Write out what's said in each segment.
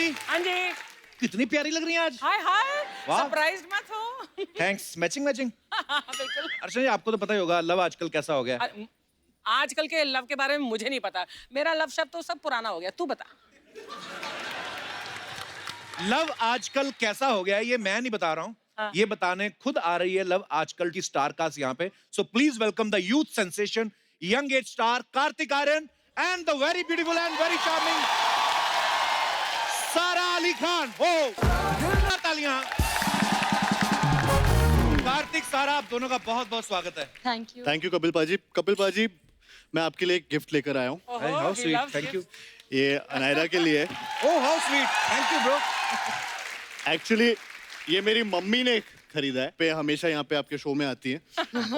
जी। हाँ जी। कितनी प्यारी लग रही हैं आज। हाय हाय। वाह। सरप्राइज्ड मत हो। थैंक्स। Matching matching. बिल्कुल। अर्चना जी, आपको तो पता ही होगा लव आजकल कैसा हो गया। आजकल के लव के बारे में मुझे नहीं पता। मेरा लव शब्द तो सब पुराना हो गया। तू बता। लव आजकल कैसा हो गया है ये मैं नहीं बता रहा हूँ। हाँ। ये बताने खुद आ रही है लव आजकल की स्टार कास्ट यहाँ पे। So please welcome the youth sensation, young age star Kartik Aaryan and the very beautiful and very charming Sara Ali Khan. हो तालियां। कार्तिक, सारा, आप दोनों का बहुत बहुत स्वागत है। थैंक यू कपिल पाजी। कपिल पाजी, मैं आपके लिए एक गिफ्ट लेकर आया हूँ। How sweet, thank you. ये अनायरा के लिए। Oh how sweet, thank you bro. Actually ये मेरी मम्मी ने खरीदा है। पे हमेशा यहाँ पे आपके शो में आती है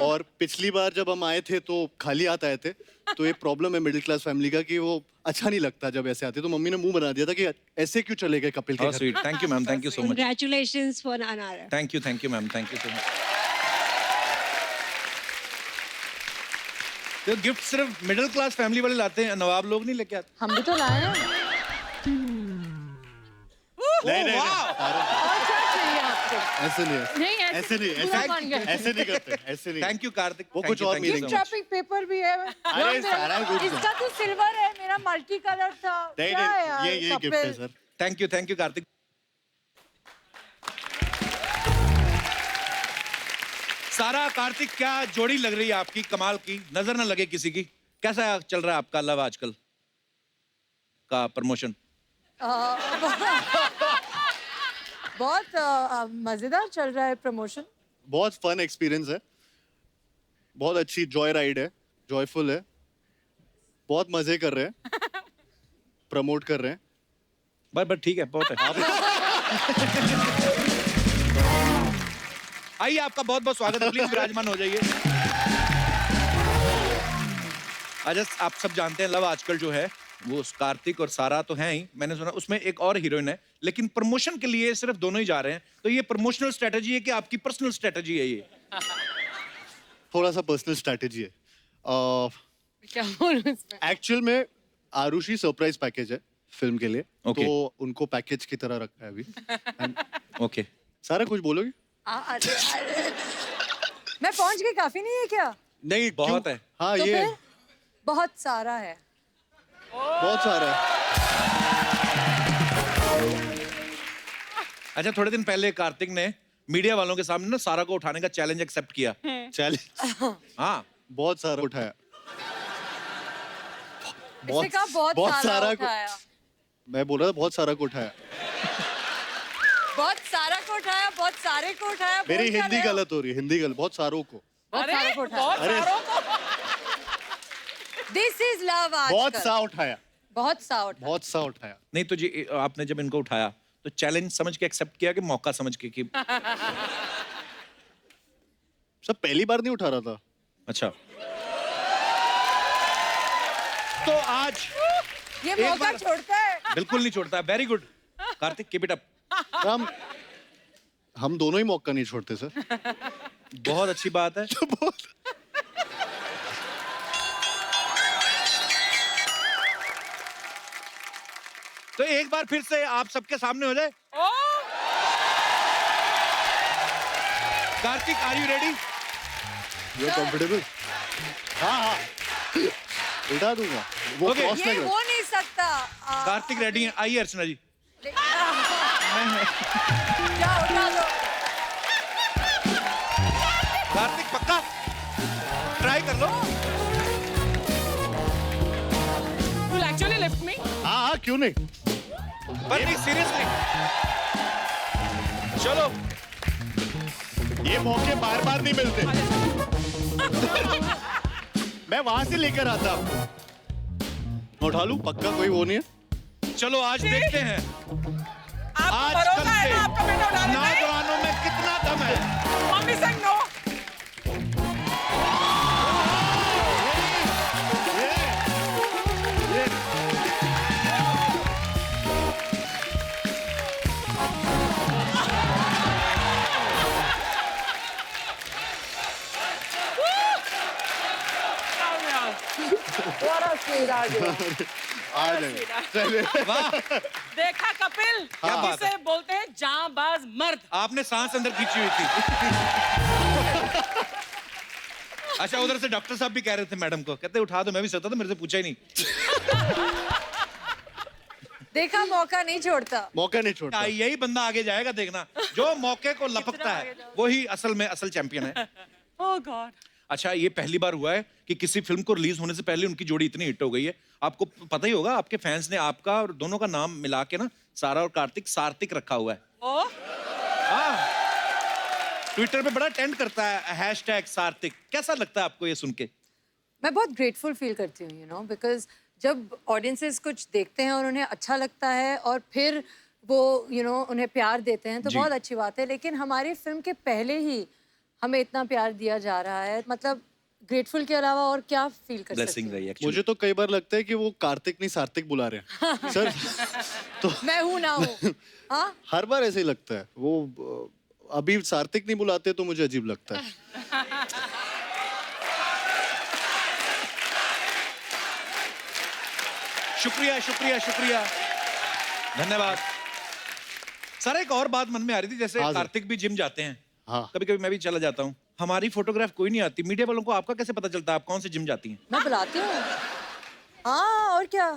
और पिछली बार जब हम आए थे तो खाली हाथ आए थे। तो ये प्रॉब्लम है मिडिल क्लास फैमिली का कि वो अच्छा नहीं लगता जब ऐसे आते। तो मम्मी ने मुंह बना दिया था कि ऐसे क्यों चले गए कपिल के हाउ घर। Sweet, thank you ma'am, thank you so much. Congratulations for Anara. Thank you ma'am, thank you so much. तो गिफ्ट सिर्फ मिडिल क्लास फैमिली वाले लाते हैं, नवाब लोग नहीं लेके आते। हम भी तो लाए हैं। नहीं, नहीं, और क्या चाहिए आपको? ऐसे नहीं, नहीं ऐसे नहीं, बुरा मान गए। ऐसे नहीं करते, ऐसे नहीं। Thank you Kartik. वो कुछ और गिफ्ट रैपिंग पेपर भी है। अरे सारा कुछ। इसका तो सिल्वर है, मेरा मल्टी कलर था। नहीं, क्या है नहीं, यार, ये गिफ्ट है सर। Thank you Kartik. सारा, कार्तिक, क्या जोड़ी लग रही है आपकी, कमाल की, नजर ना लगे किसी की। कैसा चल रहा है आपका लव आजकल का प्रमोशन? बहुत मजेदार चल रहा है प्रमोशन। बहुत फन एक्सपीरियंस है, बहुत अच्छी जॉय राइड है, जॉयफुल है, बहुत मजे कर रहे हैं, प्रमोट कर रहे हैं। बस ठीक है, बहुत है। आइए, आपका बहुत बहुत स्वागत है, प्लीज विराजमान हो जाइए। आज आप सब जानते हैं लव आजकल जो है वो कार्तिक और सारा तो हैं ही, मैंने सुना उसमें एक और हीरोइन है, लेकिन प्रमोशन के लिए सिर्फ दोनों ही जा रहे हैं। तो ये प्रमोशनल स्ट्रेटजी है कि आपकी पर्सनल स्ट्रेटजी है ये? थोड़ा सा पर्सनल स्ट्रेटजी है। क्या बोलूं इसमें? एक्चुअल में आरुषि सरप्राइज पैकेज है फिल्म के लिए। Okay. तो उनको पैकेज की तरह रखा है अभी। ओके। सारा कुछ बोलोगे? अरे, मैं पहुंच गई, काफी नहीं है क्या? नहीं, बहुत क्यों? है। हाँ, तो ये फिर बहुत सारा है। बहुत सारा है। अच्छा, थोड़े दिन पहले कार्तिक ने मीडिया वालों के सामने ना सारा को उठाने का चैलेंज एक्सेप्ट किया। चैलेंज हाँ, बहुत सारा उठाया। इसने कहा बहुत सारा उठाया। मैं बोल रहा था बहुत सारा को उठाया। बहुत सारा को उठाया, बहुत सारे को उठाया। मेरी हिंदी गलत हो रही है, हिंदी गलत। बहुत सारों को। बहुत सारे को उठाया। बहुत अरे। सारों को। दिस इज लव आजकल। बहुत सा उठाया। बहुत सा उठाया। बहुत सा उठाया। नहीं तो जी आपने जब इनको उठाया तो चैलेंज समझ के एक्सेप्ट किया कि मौका समझ के कि सब पहली बार नहीं उठा रहा था। अच्छा, तो आज ये एक मौका बार- छोड़ता है। बिल्कुल नहीं छोड़ता। Very good Kartik, keep it up. हम दोनों ही मौका नहीं छोड़ते सर। बहुत अच्छी बात है। तो एक बार फिर से आप सबके सामने हो जाए। Kartik, are you ready? You comfortable? हाँ हाँ, उठा दूंगा। वो Okay. क्रॉस ये लग रहा हो नहीं सकता। कार्तिक रेडी है? आइए अर्चना जी। क्या उठा दो। कार्तिक पक्का ट्राई कर लो। You'll actually lift me? है। हाँ हाँ, क्यों नहीं। पर नहीं, सीरियसली चलो। ये मौके बार बार नहीं मिलते। मैं वहां से लेकर आता। मैं उठा लूं, पक्का कोई वो नहीं है। चलो आज देखते हैं आपको आज भरोसा कल है से ना आपका बेटा उठा लेता है? नौजवानों में कितना दम है। Mummy saying no. What a sweetheart you are. आ जाएंगे चलिए वाह, देखा कपिल, क्या बात इसे बोलते हैं जांबाज मर्द। आपने सांस अंदर खींची हुई थी। अच्छा, उधर से डॉक्टर साहब भी कह रहे थे मैडम को, कहते उठा दो, मैं भी सकता था, मेरे से पूछा ही नहीं। देखा मौका नहीं छोड़ता। मौका नहीं छोड़ता। यही बंदा आगे जाएगा, देखना, जो मौके को लपकता है वही असल में असल चैंपियन है। ओह गॉड। अच्छा, ये पहली बार हुआ है कि किसी फिल्म को रिलीज होने से पहले उनकी जोड़ी इतनी हिट हो गई है। आपको पता ही होगा, आपके फैंस ने आपका और दोनों का नाम मिला के ना, सारा और कार्तिक, सार्तिक रखा हुआ है। ओह, हाँ, ट्विटर पे बड़ा ट्रेंड करता है हैशटैग सार्तिक। कैसा लगता है आपको ये सुन के? मैं बहुत ग्रेटफुल फील करती हूँ, यू नो, बिकॉज जब ऑडियंसेस कुछ देखते हैं और उन्हें अच्छा लगता है और फिर वो उन्हें प्यार देते हैं तो जी। बहुत अच्छी बात है। लेकिन हमारी फिल्म के पहले ही हमें इतना प्यार दिया जा रहा है, मतलब ग्रेटफुल के अलावा और क्या फील कर सकती ब्लेसिंग हूँ। रही है मुझे तो कई बार लगता है कि वो कार्तिक नहीं सार्तिक बुला रहे हैं सर। तो मैं हूँ ना हूँ। हाँ, हर बार ऐसे ही लगता है। वो अभी सार्तिक नहीं बुलाते तो मुझे अजीब लगता है। शुक्रिया, शुक्रिया, शुक्रिया, धन्यवाद। सर, एक और बात मन में आ रही थी, जैसे हाँ, सर। कार्तिक भी जिम जाते हैं, हाँ, कभी कभी मैं भी चला जाता हूँ, हमारी फोटोग्राफ कोई नहीं आती, मीडिया वालों को आपका कैसे पता चलता है आप कौन से जिम जाती हैं? मैं बुलाती हूँ। हाँ, और क्या।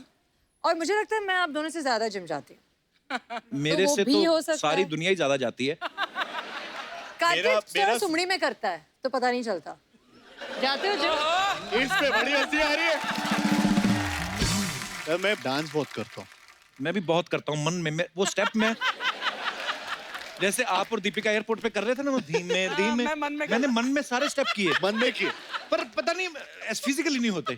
और मुझे लगता है मैं आप दोनों से ज्यादा जिम जाती हूँ। मेरे वो से भी हो तो सकता सारी है। दुनिया ही ज्यादा जाती है। कार्तिक मेरा- थोड़ा सुमड़ी में करता है तो पता नहीं चलता। जाते हो जिम? इस पे बड़ी हंसी आ रही है। मैं डांस बहुत करता हूँ। मैं भी बहुत करता हूँ मन में, वो स्टेप में, जैसे आप और दीपिका एयरपोर्ट पे कर रहे थे ना, वो धीमे धीमे, मैं मन में मैंने मन में सारे स्टेप किए, मन में किए। पर पता नहीं फिजिकली नहीं होते।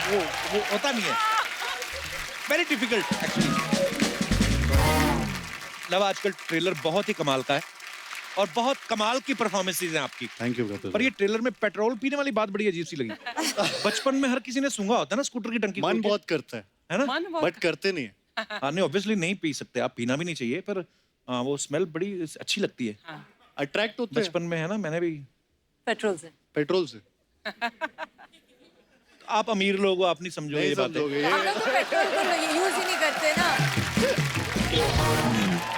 वो होता नहीं है, वेरी डिफिकल्ट एक्चुअली। लव आजकल ट्रेलर बहुत ही कमाल का है और बहुत कमाल की परफॉर्मेंसेज हैं आपकी। Thank you brother. पर ये ट्रेलर में पेट्रोल पीने वाली बात बड़ी अजीब सी लगी। बचपन में हर किसी ने सूंघा होता है ना स्कूटर की टंकी मन खोल के, बहुत करता है ना? मन बहुत। बट करते नहीं है। हाँ, नहीं, ऑब्वियसली नहीं पी सकते आप, पीना भी नहीं चाहिए, पर वो स्मेल बड़ी अच्छी लगती है। अट्रैक्ट होते हैं बचपन में, है ना, मैंने भी। पेट्रोल से। पेट्रोल से। आप अमीर लोग हो, आप नहीं समझोगे नहीं ये बातें। समझोगे हम ये। लोग तो पेट्रोल को यूज ही नहीं करते ना।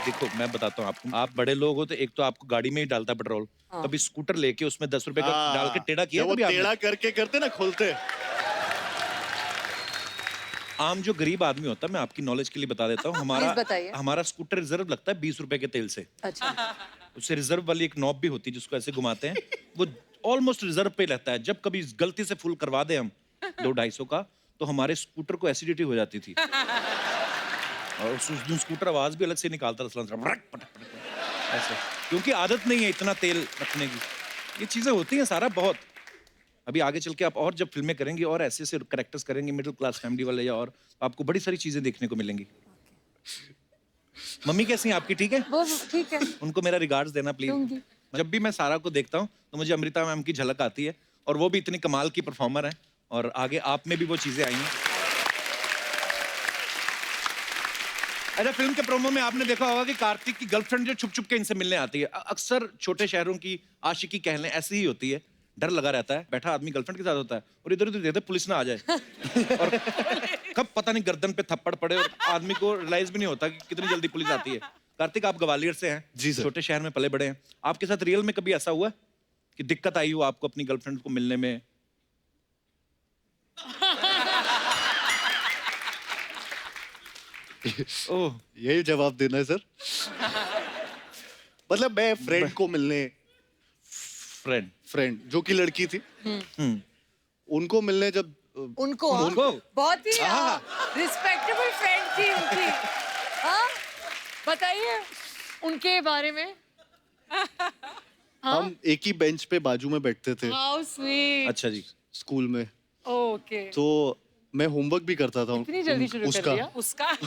देखो, मैं बताता हूँ आपको, आप बड़े लोग हो तो एक तो आपको गाड़ी में ही डालता है पेट्रोल, कभी स्कूटर लेके उसमें 10 रुपए का डाल के टेढ़ा किया जब वो कभी आपने? टेढ़ा करके करते ना, खोलते। आम जो गरीब आदमी होता है, मैं आपकी नॉलेज के लिए बता देता हूँ, Please बताइए। हमारा स्कूटर रिजर्व लगता है 20 रुपए के तेल से। अच्छा, उससे रिजर्व वाली एक नॉब भी होती है जिसको ऐसे घुमाते हैं, वो ऑलमोस्ट रिजर्व पे रहता है। जब कभी गलती से फुल करवा दे हम 200-250 का, तो हमारे स्कूटर को एसिडिटी हो जाती थी। और उस दिन स्कूटर आवाज भी अलग से निकालता था, पटक पटक पटक ऐसे, क्योंकि आदत नहीं है इतना तेल रखने की। ये चीजें होती हैं सारा बहुत। अभी आगे चल के आप और जब फिल्में करेंगे और ऐसे ऐसे कैरेक्टर्स करेंगे मिडिल क्लास फैमिली वाले, या और आपको बड़ी सारी चीजें देखने को मिलेंगी। मम्मी कैसी हैं आपकी? ठीक है? वो ठीक है। उनको मेरा रिगार्ड्स देना प्लीज। दूंगी। जब भी मैं सारा को देखता हूँ तो मुझे अमृता मैम की झलक आती है, और वो भी इतनी कमाल की परफॉर्मर है, और आगे आप में भी वो चीजें आई हैं। अच्छा, फिल्म के प्रोमो में आपने देखा होगा कि कार्तिक की गर्लफ्रेंड जो छुप छुप के इनसे मिलने आती है, अक्सर छोटे शहरों की आशिकी कह लें ऐसी ही होती है। डर लगा रहता है, बैठा आदमी गर्लफ्रेंड के साथ होता है और इधर उधर देखते पुलिस ना आ जाए और कब पता नहीं गर्दन पे थप्पड़ पड़े और आदमी को रियलाइज भी नहीं होता कि कितनी जल्दी पुलिस आती है। कार्तिक, आप ग्वालियर से हैं, जी सर। छोटे शहर में पले बड़े हैं, आपके साथ रियल में कभी ऐसा हुआ है कि दिक्कत आई हो आपको अपनी गर्लफ्रेंड को मिलने में? ओह, यही जवाब देना है सर। मतलब मैं फ्रेंड को मिलने, फ्रेंड। फ्रेंड जो कि लड़की थी, उनको मिलने जब उनको, हाँ? उनको? बहुत ही हाँ। रिस्पेक्टेबल फ्रेंड थी उनकी। हाँ, बताइए उनके बारे में। हम एक ही बेंच पे बाजू में बैठते थे हाउ स्वीट। अच्छा जी। स्कूल में, ओके। तो मैं होमवर्क भी करता था इतनी जल्दी शुरू कर उसका। दिया? उसका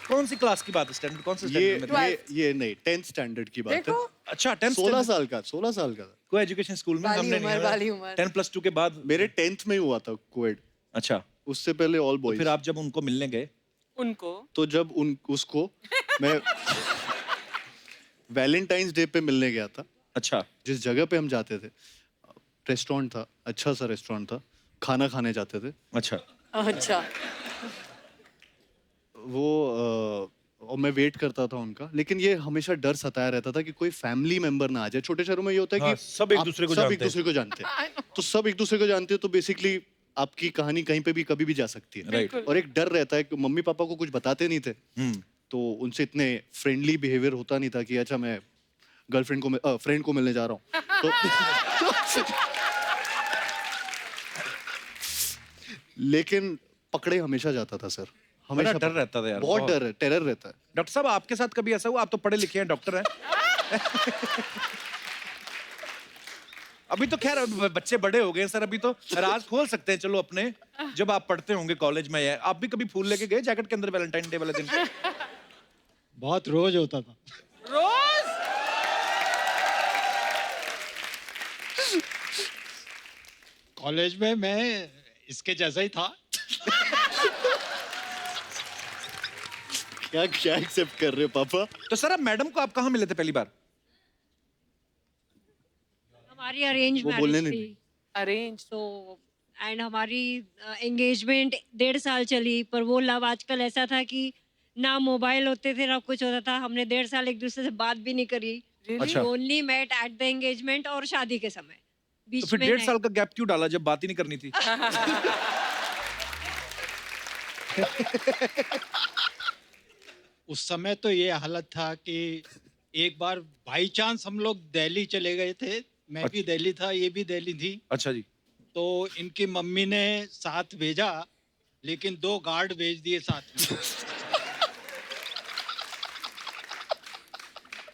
कौन सी क्लास की बात है? स्टैंडर्ड कौन से स्टैंडर्ड में? ये नहीं, 10th स्टैंडर्ड की बात है। देखो, अच्छा, 10th 16 साल का, 16 साल का था। कोई एजुकेशन स्कूल में वाली हमने उम्र, नहीं वाली उम्र। 10+2 के बाद। मेरे 10th में ही हुआ था कोएड, अच्छा, उससे पहले ऑल तो बॉयज। फिर आप जब उनको मिलने गए, उनको तो जब उसको मैं वैलेंटाइंस डे पे मिलने गया था, अच्छा, जिस जगह पे हम जाते थे, रेस्टोरेंट था, अच्छा सा रेस्टोरेंट था, खाना खाने जाते थे अच्छा अच्छा वो और मैं वेट करता था उनका, लेकिन ये हमेशा डर सताया रहता था कि कोई फैमिली मेंबर ना आ जाए। छोटे शहरों में ये होता है हाँ, कि सब एक आप दूसरे को सब जानते एक दूसरे को जानते हैं, तो सब एक दूसरे को जानते हैं, तो बेसिकली आपकी कहानी कहीं पे भी कभी भी जा सकती है। राइट और एक डर रहता है कि मम्मी पापा को कुछ बताते नहीं थे, तो उनसे इतने फ्रेंडली बिहेवियर होता नहीं था कि अच्छा मैं गर्लफ्रेंड को फ्रेंड को मिलने जा रहा हूँ तो लेकिन पकड़े हमेशा जाता था सर, हमेशा डर रहता था यार, बहुत बहुत। डर है, टेरर रहता है। डॉक्टर साहब आपके साथ कभी ऐसा हुआ? आप तो पढ़े लिखे हैं, डॉक्टर हैं। अभी तो खैर बच्चे बड़े हो गए हैं सर, अभी तो राज खोल सकते हैं चलो अपने। जब आप पढ़ते होंगे कॉलेज में, या आप भी कभी फूल लेके गए जैकेट के अंदर वैलेंटाइन डे वाले दिन? बहुत रोज होता था। रोज कॉलेज में मैं इसके जैसा ही था। क्या क्या एक्सेप्ट कर रहे हो पापा? तो सर आप मैडम को आप कहाँ मिले थे पहली बार? हमारी अरेंज वो बोलने मैरिज नहीं थी अरेंज तो एंड हमारी एंगेजमेंट 1.5 साल चली, पर वो लव आजकल ऐसा था कि ना मोबाइल होते थे ना कुछ होता था। हमने 1.5 साल एक दूसरे से बात भी नहीं करी। अच्छा। Only met at the engagement और शादी के समय। तो बीच फिर में 1.5 साल का गैप क्यों डाला जब बात ही नहीं करनी थी? उस समय तो ये हालत था कि एक बार बाई चांस हम लोग दिल्ली चले गए थे। मैं भी दिल्ली था, ये भी दिल्ली थी। अच्छा जी। तो इनकी मम्मी ने साथ भेजा, लेकिन 2 गार्ड भेज दिए साथ में।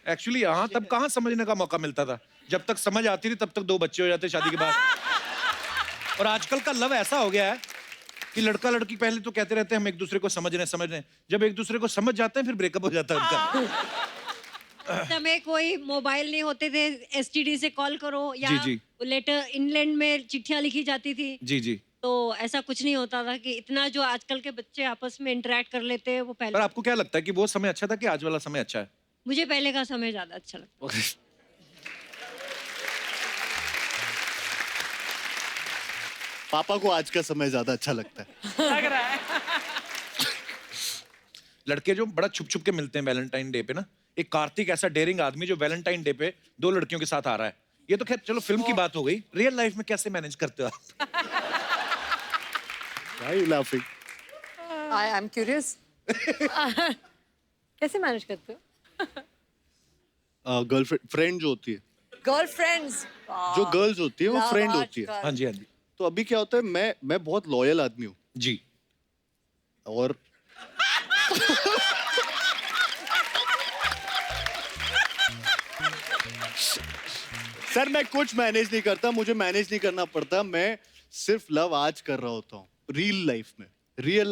एक्चुअली हाँ, तब कहाँ समझने का मौका मिलता था। जब तक समझ आती थी तब तक 2 बच्चे हो जाते शादी के बाद। और आजकल का लव ऐसा हो गया है कि लड़का लड़की पहले तो कहते रहते हैं हम एक दूसरे को समझ रहे हैं, जब एक दूसरे को समझ जाते हैं फिर ब्रेकअप हो जाता है उनका। उस समय कोई मोबाइल नहीं होते थे, एसटीडी से कॉल करो या जी, जी। लेटर इंग्लैंड में चिट्ठियां लिखी जाती थी। जी जी। तो ऐसा कुछ नहीं होता था कि इतना जो आजकल के बच्चे आपस में इंटरेक्ट कर लेते हैं वो पर पहले। आपको क्या लगता है कि वो समय अच्छा था कि आज वाला समय अच्छा है? मुझे पहले का समय ज्यादा अच्छा लगता है। पापा को आज का समय ज्यादा अच्छा लगता है। लग रहा है। लड़के जो बड़ा छुप छुप के मिलते हैं वैलेंटाइन डे पे ना, एक कार्तिक ऐसा डेयरिंग आदमी जो वैलेंटाइन डे पे 2 लड़कियों के साथ आ रहा है। ये तो खैर चलो फिल्म की बात हो गई, रियल लाइफ में कैसे मैनेज करते हो आप? Why are you laughing? I am curious. कैसे मैनेज करते हो? गर्लफ्रेंड फ्रेंड जो होती है, गर्लफ्रेंड्स जो गर्ल्स होती है वो love फ्रेंड होती है। आजकल। हाँ जी हाँ जी। तो अभी क्या होता है, मैं बहुत लॉयल आदमी हूँ जी। और सर मैं कुछ मैनेज नहीं करता, मुझे मैनेज नहीं करना पड़ता, मैं सिर्फ लव आज कर रहा होता हूँ रियल लाइफ में। रियल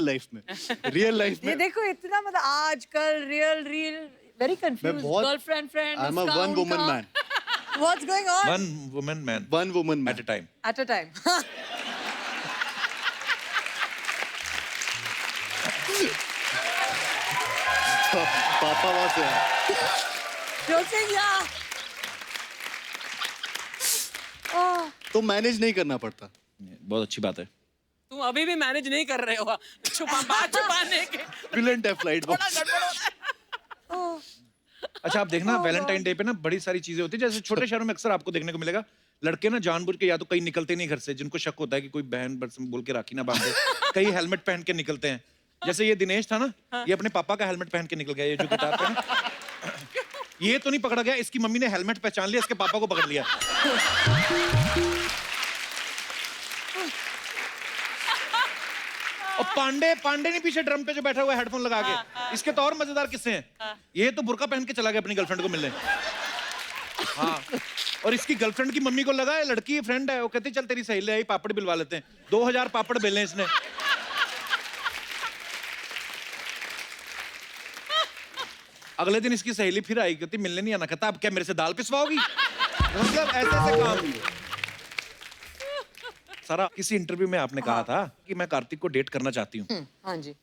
लाइफ में ये देखो इतना मतलब आजकल रियल वेरी कंफ्यूज। बहुत- girlfriend friend I am a one woman man, what's going on one woman man one woman at a man. Time. At a time? पापा वहां से आए। जोकिंग या तो मैनेज नहीं करना पड़ता। बहुत अच्छी बात है। तुम अभी भी मैनेज नहीं कर रहे हो बात छुपाने के। विलेंट है फ्लाइट बड़ा गड़बड़ हो रहा है। अच्छा आप देखना वैलेंटाइन डे पे ना बड़ी सारी चीजें होती है, जैसे छोटे शहरों में अक्सर आपको देखने को मिलेगा लड़के ना जानबूझ के या तो कहीं निकलते नहीं घर से, जिनको शक होता है कि कोई बहन बरस बोल के राखी ना बांधे, कई हेलमेट पहन के निकलते हैं। जैसे ये दिनेश था ना, ये अपने पापा का हेलमेट पहन के निकल गया, ये जो किताब पे ना। ये तो नहीं पकड़ा गया, इसकी मम्मी ने हेलमेट पहचान लिया, इसके पापा को पकड़ लिया। और पांडे नहीं पीछे ड्रम पे जो बैठा हुआ है हेडफोन लगा के, इसके तो और मजेदार किस्से हैं। ये तो बुर्का पहन के चला गया अपनी गर्लफ्रेंड को मिलने। हाँ, और इसकी गर्लफ्रेंड की मम्मी को लगा है लड़की फ्रेंड है, वो कहती चल तेरी सहेली आई पापड़ बिलवा लेते हैं। 2000 पापड़ बेले इसने। अगले दिन इसकी सहेली फिर आई, कहती मिलने नहीं आना, कहता अब क्या मेरे से दाल पिसवाओगी? मतलब ऐसे ऐसे काम। सारा किसी इंटरव्यू में आपने कहा था कि मैं कार्तिक को डेट करना चाहती हूँ। हाँ जी।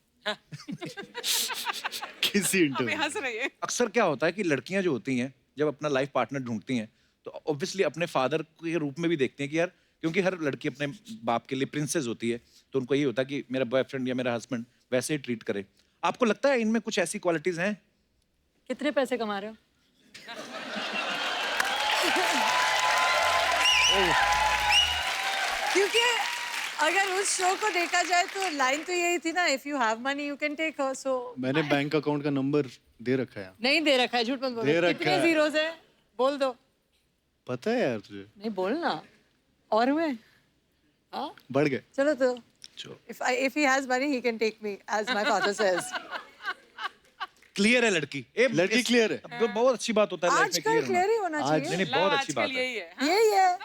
किसी अभी इंटरव्यू हंस रही है। अक्सर क्या होता है कि लड़कियां जो होती हैं जब अपना लाइफ पार्टनर ढूंढती हैं तो ऑब्वियसली अपने फादर के रूप में भी देखते हैं कि यार, क्योंकि हर लड़की अपने बाप के लिए प्रिंसेस होती है, तो उनको यही होता है कि मेरा बॉयफ्रेंड या मेरा हस्बैंड वैसे ही ट्रीट करे। आपको लगता है इनमें कुछ ऐसी क्वालिटीज हैं? कितने पैसे कमा रहे हो? क्योंकि अगर उस शो को देखा जाए तो लाइन तो यही थी ना, if you have money you can take her. So मैंने बैंक अकाउंट का नंबर दे रखा है। नहीं दे रखा है, झूठ मत दे बोलो। रखा कितने है। जीरोस है बोल दो। पता है यार तुझे, नहीं बोलना। और हुए? हाँ बढ़ गए। चलो तो if he has money he can take me as my father says. Clear है लड़की। लड़की clear है। बहुत अच्छी बात होता है लाइफ में आजकल क्लियर क्लियर ही होना नहीं चाहिए। नहीं, बहुत अच्छी आजकल बात है। यही है। यही है।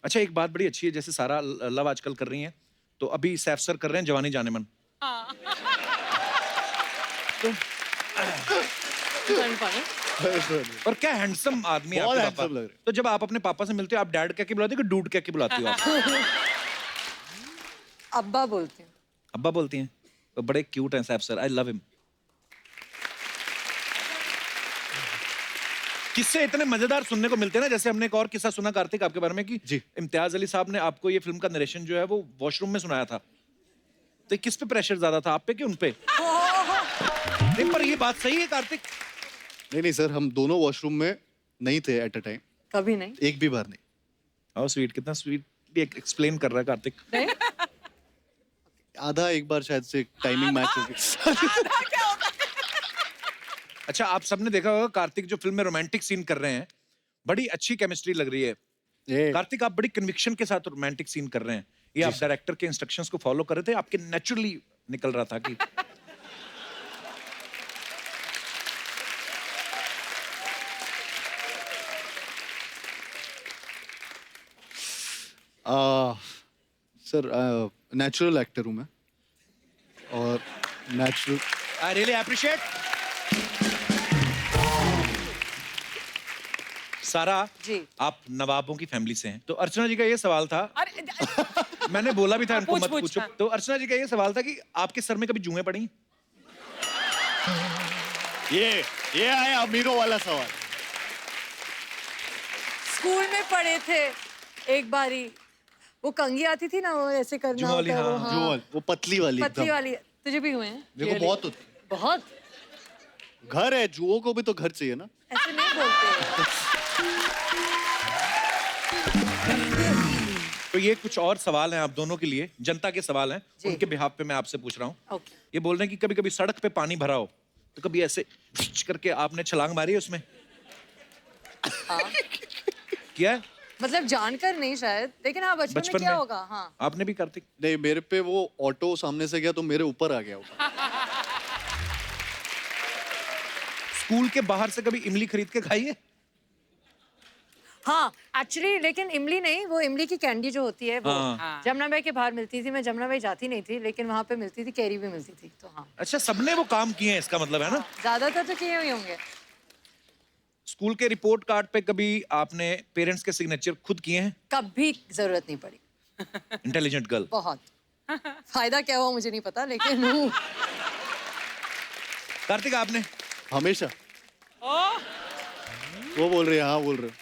अच्छा, एक बात बड़ी अच्छी है, जैसे सारा लव आजकल कर रही हैं, तो अभी सैफ सर कर रहे हैं जवानी जाने मन। और क्या हैंडसम आदमी है बहुत आपके handsome लग पापा। रहे हैं। तो जब आप अपने पापा से मिलते हो, आप डैड कह के बुलाते हो कि डूड कह के बुलाती हो आप? अब्बा बोलती हूँ। अब्बा बोलती हैं। तो बड़े क्यूट हैं Saif sir, I love him. किस्से इतने मजेदार सुनने को मिलते हैं ना, जैसे हमने एक और किस्सा सुना कार्तिक आपके बारे में कि जी। इम्तियाज अली साहब ने आपको ये फिल्म का नरेशन जो है वो वॉशरूम में सुनाया था। तो किस पे प्रेशर ज्यादा था, आप पे कि उन पे? नहीं, पर ये बात सही है कार्तिक। नहीं सर, हम दोनों वॉशरूम में नहीं थे एट अ टाइम, कभी नहीं। एक भी बार नहीं। हाउ स्वीट, कितना स्वीट एक्सप्लेन कर रहा है कार्तिक। नहीं? आधा एक बार शायद से टाइमिंग मैच हो गई। अच्छा, आप सबने देखा होगा कार्तिक जो फिल्म में रोमांटिक सीन कर रहे हैं, बड़ी अच्छी केमिस्ट्री लग रही है। ये कार्तिक, आप बड़ी कन्विक्शन के साथ रोमांटिक सीन कर रहे हैं। ये आप डायरेक्टर के इंस्ट्रक्शंस को फॉलो कर रहे थे, आपके नेचुरली निकल रहा था कि सर नेचुरल एक्टर हूँ मैं, और नेचुरल आई रियली अप्रिशिएट। सारा जी। आप नवाबों की फैमिली से हैं, तो अर्चना जी का ये सवाल था, अरे मैंने बोला भी था इनको पूछ, मत पूछ, पूछो। हाँ। तो अर्चना जी का ये सवाल था कि आपके सर में कभी जुएं पड़ी? ये आया अमीरों वाला सवाल। स्कूल में पढ़े थे एक बारी, वो कंघी आती थी ना, वो ऐसे करना जुआ वाली, होता है वो, हाँ, हाँ। वो पतली वाली पतली एकदम। वाली। तुझे भी हुए हैं? मेरे को Really? बहुत होती है। बहुत। घर है, जुओं को भी तो घर चाहिए ना। ऐसे नहीं बोलते। तो ये कुछ और सवाल हैं आप दोनों के लिए, जनता के सवाल हैं, जी। उनके बिहाफ पे मैं आपसे पूछ रहा हूँ। ओके। ये बोल रहे हैं कि कभी कभी सड़क पे पानी भरा हो, तो कभी ऐसे करके आपने छलांग मारी है उसमें? किया है? मतलब जानकर नहीं शायद, लेकिन हाँ बचपन में बचपन क्या में? होगा। हाँ आपने भी कार्तिक? नहीं, मेरे पे वो ऑटो सामने से गया तो मेरे ऊपर आ गया वो। स्कूल के बाहर से कभी इमली खरीद के खाई है? हाँ एक्चुअली, लेकिन इमली नहीं, वो इमली की कैंडी जो होती है वो हाँ। जमुना बाई के बाहर मिलती थी। मैं जमुना बाई जाती नहीं थी, लेकिन वहाँ पे मिलती थी, कैरी भी मिलती थी। तो हाँ, अच्छा, सबने वो काम किए हैं, इसका मतलब है ना? ज्यादातर तो किए हुए होंगे। स्कूल के रिपोर्ट कार्ड पे कभी आपने पेरेंट्स के सिग्नेचर खुद किए हैं? कभी जरूरत नहीं पड़ी। Intelligent girl. बहुत। फायदा क्या हुआ मुझे नहीं पता, लेकिन हूँ। कार्तिक, आपने? हमेशा। वो बोल रहे हैं, हाँ बोल रहे हैं।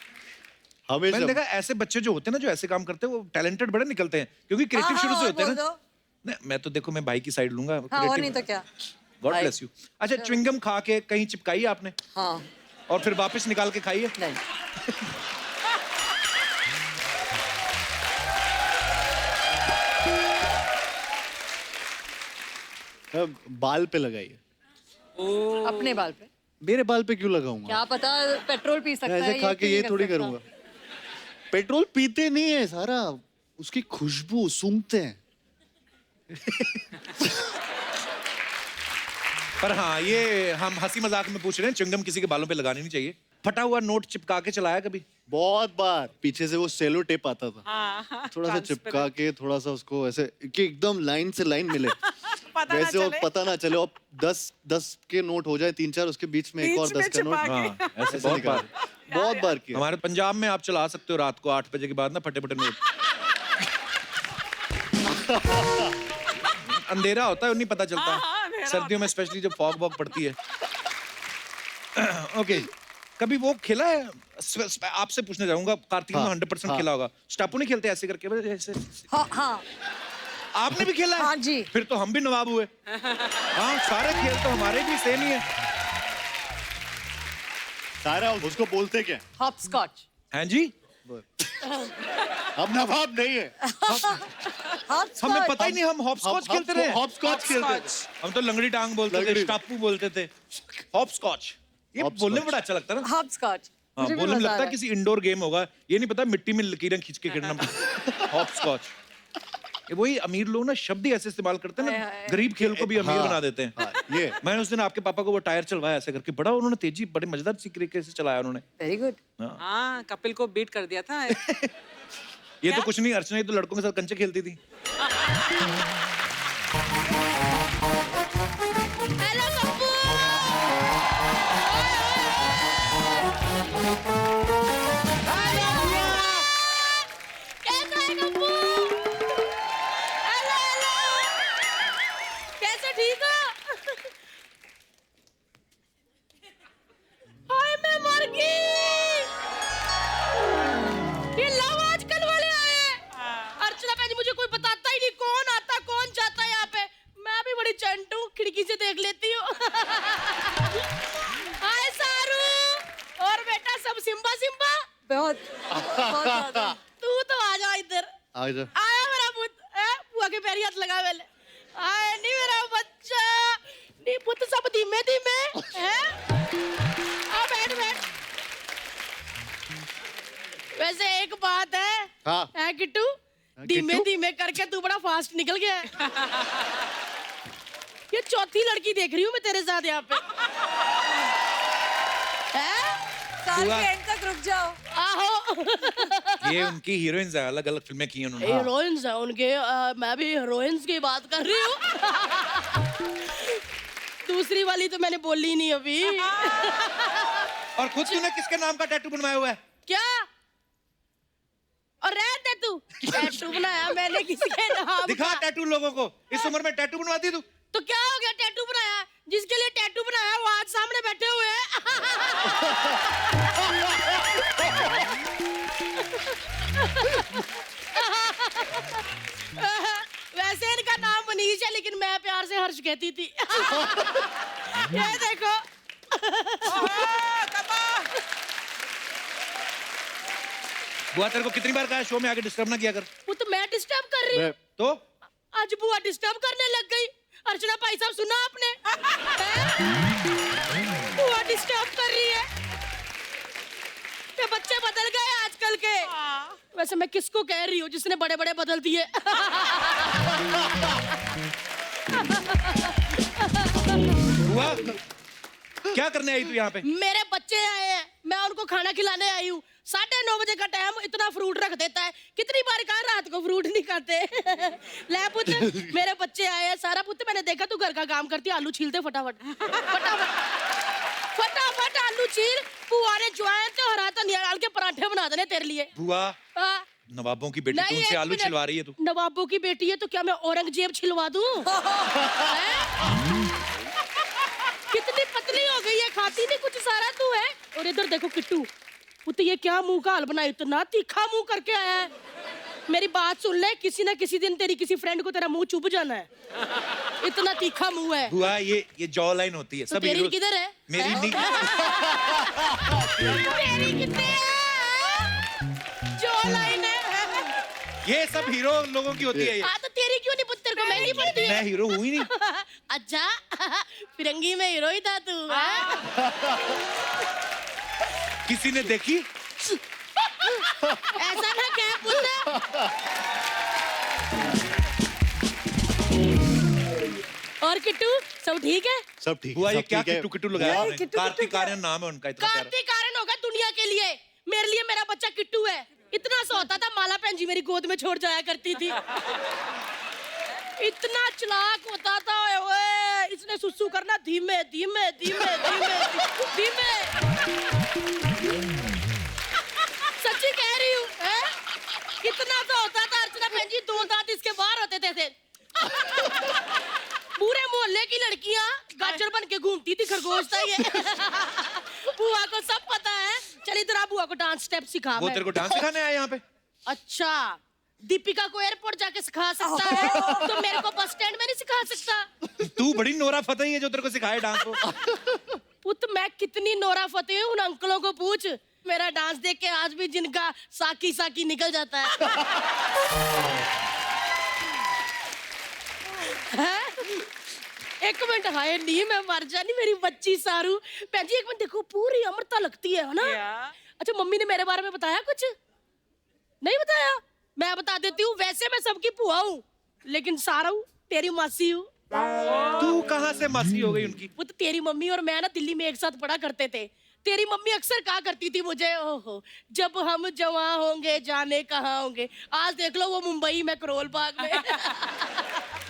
मैंने हमेशा। देखा ऐसे बच्चे जो होते हैं ना, जो ऐसे काम करते हैं, वो टैलेंटेड बड़े निकलते हैं, क्योंकि क्रिएटिव हाँ, शुरू से और होते हैं बोल ना। दो। नहीं, मैं तो देखो, मैं भाई की साइड लूंगा। हाँ और नहीं तो क्या। गॉड भाई। Bless you. अच्छा, च्युइंगम खा के कहीं चिपकाई है आपने हाँ और फिर वापस निकाल के खाई है? नहीं। बाल पे लगाइए। अपने बाल पे मेरे बाल पे क्यों लगाऊंगा? क्या पता, पेट्रोल पी सकता है। ऐसे खा के क्यों ये नहीं थोड़ी कर सकता? करूंगा। पेट्रोल पीते नहीं है सारा, उसकी खुशबू सूंघते हैं। पर हाँ, ये हम हंसी मजाक में पूछ रहे हैं, च्युइंगम किसी के बालों पे लगानी नहीं चाहिए। फटा हुआ नोट चिपका के चलाया कभी? बहुत बार। पीछे से वो सेलो टेप आता था, हाँ, थोड़ा सा चिपका के, थोड़ा सा उसको ऐसे कि एकदम लाइन से लाइन मिले। पता ना वैसे वो चले। पता ना चले। और 10 के नोट हो जाए 3-4, उसके बीच में एक और बीच में 10 का नोट। छिपा हाँ, ऐसे ऐसे बहुत निकाल। बार। बहुत बार किया। हमारे पंजाब में आप चला सकते हो रात को 8 बजे के बाद ना, फटे फटे नोट। अंधेरा होता है, नहीं पता चलता। हाँ, अंधेरा सर्दियों में स्पेशली जब फॉग वॉग पड़ती है। ओके, कभी वो खेला है? आपसे पूछने जाऊंगा, कार्तिक में 100% खेला होगा। स्टापू नहीं खेलते ऐसे करके ऐसे? हाँ हाँ आपने भी खेला है? हाँ जी। फिर तो हम भी नवाब हुए। हाँ, सारे खेल तो हमारे भी सेम ही है। सारा उसको बोलते क्या? Hopscotch. हैं जी? अब नवाब नहीं है, हॉप हमें पता ही नहीं, हम हॉपस्कॉच खेलते रहे। हॉप स्कॉच खेलते थे। हम तो लंगड़ी टांग बोलते थे, लंगड़ी। स्टापू बोलते थे, हॉपस्कॉच। ये हॉपस्कॉच। बोलने में बड़ा अच्छा लगता है ना। Hopscotch. हाँ, बोलने में लगता है किसी इंडोर गेम होगा। ये नहीं पता मिट्टी में लकीरें खींच के खेलना। हॉपस्कॉच। ये वही अमीर लोग ना शब्द ही ऐसे इस्तेमाल करते हैं ना, गरीब खेल को भी अमीर बना देते हैं। ये मैंने उस दिन आपके पापा को वो टायर चलवाया ऐसे करके, बड़ा उन्होंने तेजी, बड़े मजेदार तरीके से चलाया उन्होंने। Very good. हाँ, कपिल को बीट कर दिया था। ये तो कुछ नहीं, अर्चना ये तो लड़कों के साथ कंचे खेलती थी। हेलो कप्पू। कैसा है कप्पू? हेलो हेलो, कैसे ठीक हो? हाय मैं मर गई। ये लव आजकल वाले आए हैं। अर्चना भाई मुझे कोई बताता ही नहीं कौन आता कौन जाता है यहाँ पे। मैं भी बड़ी चंट हूँ, खिड़की से देख लेती हूँ। हाय सारू और बेटा सब सिम्बा सिम्बा। बहुत बहुत ज्यादा। तू तो आ जा इधर। आ जा। आया मेरा पुत, बुआ के पैरी हाथ लगा पहले। आया नहीं मेरा बच्चा, नहीं पुत सब धीमे धीमे हैं। आ बैठ बैठ। वैसे एक बात है, हाँ। है किट्टू, धीमे किट्टू? धीमे करके तू बड़ा फास्ट निकल गया है। ये चौथी लड़की देख रही हूँ मैं तेरे साथ यहाँ पे। हैं? साल हुआ। के एंड तक रुक जाओ। आहो। ये उनकी हीरोइंस है, अलग अलग फिल्में की हैं उन्होंने। हीरोइंस है उनके, मैं भी हीरोइंस की बात कर रही हूँ। दूसरी वाली तो मैंने बोली नहीं अभी। और खुद तूने किसके नाम का टैटू बनवाया हुआ है? क्या? और रहते तू, टैटू बनाया मैंने किसके नाम दिखा का? टैटू लोगों को। इस उम्र में टैटू बनवाती तू? तो क्या हो गया, टैटू बनाया? जिसके लिए टैटू बनाया वो आज सामने बैठे हुए हैं। वैसे इनका नाम मनीष है लेकिन मैं प्यार से हर्ष कहती थी। ये देखो। बुआ तेरे को कितनी बार कहा है शो में आके डिस्टर्ब ना किया कर? वो तो मैं डिस्टर्ब कर रही हूँ। तो आज बुआ डिस्टर्ब करने लग गई। अर्चना भाई साहब सुना आपने? हैं? बुआ डिस्टर्ब कर रही है। ये बच्चे बदल गए आजकल के। वैसे मैं किसको कह रही हूँ जिसने बड़े बड़े बदल दिए? बुआ क्या करने आई तू यहाँ पे? मेरे बच्चे आए हैं, मैं उनको खाना खिलाने आई हूँ। 9:30 बजे का टाइम, इतना फ्रूट रख देता है। कितनी बार कहा रात को फ्रूट नहीं खाते। ले पुत्र, मेरे बच्चे आए हैं। सारा पुत्र मैंने देखा तू घर का काम करती है, आलू छीलते फटाफट फटाफट फटाफट आलू छील। बुआ ने ज्वाइन तो हरा धनिया डाल के पराठे बना देने तेरे लिए। बुआ हाँ। नवाबों की बेटी, तू नहीं, उनसे एक आलू मिनट। छिलवा रही है तू? नवाबों की बेटी है तो क्या मैं औरंगजेब छिलवा दूं? हैं? कितनी पतली हो गई है, खाती नहीं कुछ, सारा तू है। और इधर देखो किट्टू, पुत ये क्या मुंह का हाल बनाया, इतना तीखा मुंह करके आया है। मेरी बात सुन ले, किसी ना किसी दिन तेरी किसी फ्रेंड को तेरा मुंह चुभ जाना है। इतना तीखा मुंह है। बुआ ये जॉ लाइन होती है तो सब तेरी हीरोज- किधर है? मेरी हैं? नहीं। तेरी कितने है? जो लाइन है। ये सब हीरो लोगों की होती है ये। हाँ तो तेरी क्यों नहीं पुत्र को महंगी पड़ती है? मैं हीरो हूँ ही नहीं। अच्छा, फिरंगी में हीरो ही था तू। हैं? किसी ने देखी? ऐसा ना कह पुत्र। और किट्टू सब ठीक है? सब ठीक बुआ ये सब क्या ठीक है। किट्टू किट्टू लगाया बुआ, आपने? कार्तिक आर्यन नाम है उनका, इतना प्यारा। कार्तिक आर्यन होगा दुनिया के लिए, मेरे लिए मेरा बच्चा किट्टू है। इतना सा होता था, माला बहन जी मेरी गोद में छोड़ जाया करती थी। इतना चालाक होता था। ओए इसने सुसु करना धीमे धीमे धीमे धीमे धीमे। सच्ची कह रही हूँ। कितना तो होता था अर्चना बहन जी, 2 दांत इसके बाहर होते थे। पूरे मोहल्ले की लड़कियां गाजर बन के घूमती थी, खरगोश था ये। बुआ को सब पता है। चल इधर आ, बुआ को डांस स्टेप सिखा वो मैं। तेरे को डांस सिखाने आया यहाँ पे? अच्छा, दीपिका को एयरपोर्ट जाके सिखा सकता है तो मेरे को बस स्टैंड में नहीं सिखा सकता? तू बड़ी नोरा फतेही है जो तेरे को सिखाए डांस को। पुत मैं कितनी नोरा फतेही हूँ, उन अंकलों को पूछ। मेरा डांस देख के आज भी जिनका साकी साकी निकल जाता है। एक मिनट, हाय नहीं मैं मर जानी मेरी बच्ची सारू। भैन जी एक मिनट देखो, पूरी अमृता लगती है ना? अच्छा, मम्मी ने मेरे बारे में बताया कुछ? नहीं बताया? मैं बता देती हूँ, वैसे मैं सबकी बुआ हूँ, लेकिन सारू तेरी मासी हूँ। तू कहाँ से मासी हो गई उनकी? वो तो तेरी मम्मी और मैं ना दिल्ली में एक साथ पढ़ा करते थे। तेरी मम्मी अक्सर कहा करती थी मुझे, ओहो जब हम जवां होंगे जाने कहाँ होंगे। आज देख लो वो मुंबई में करोल बाग में।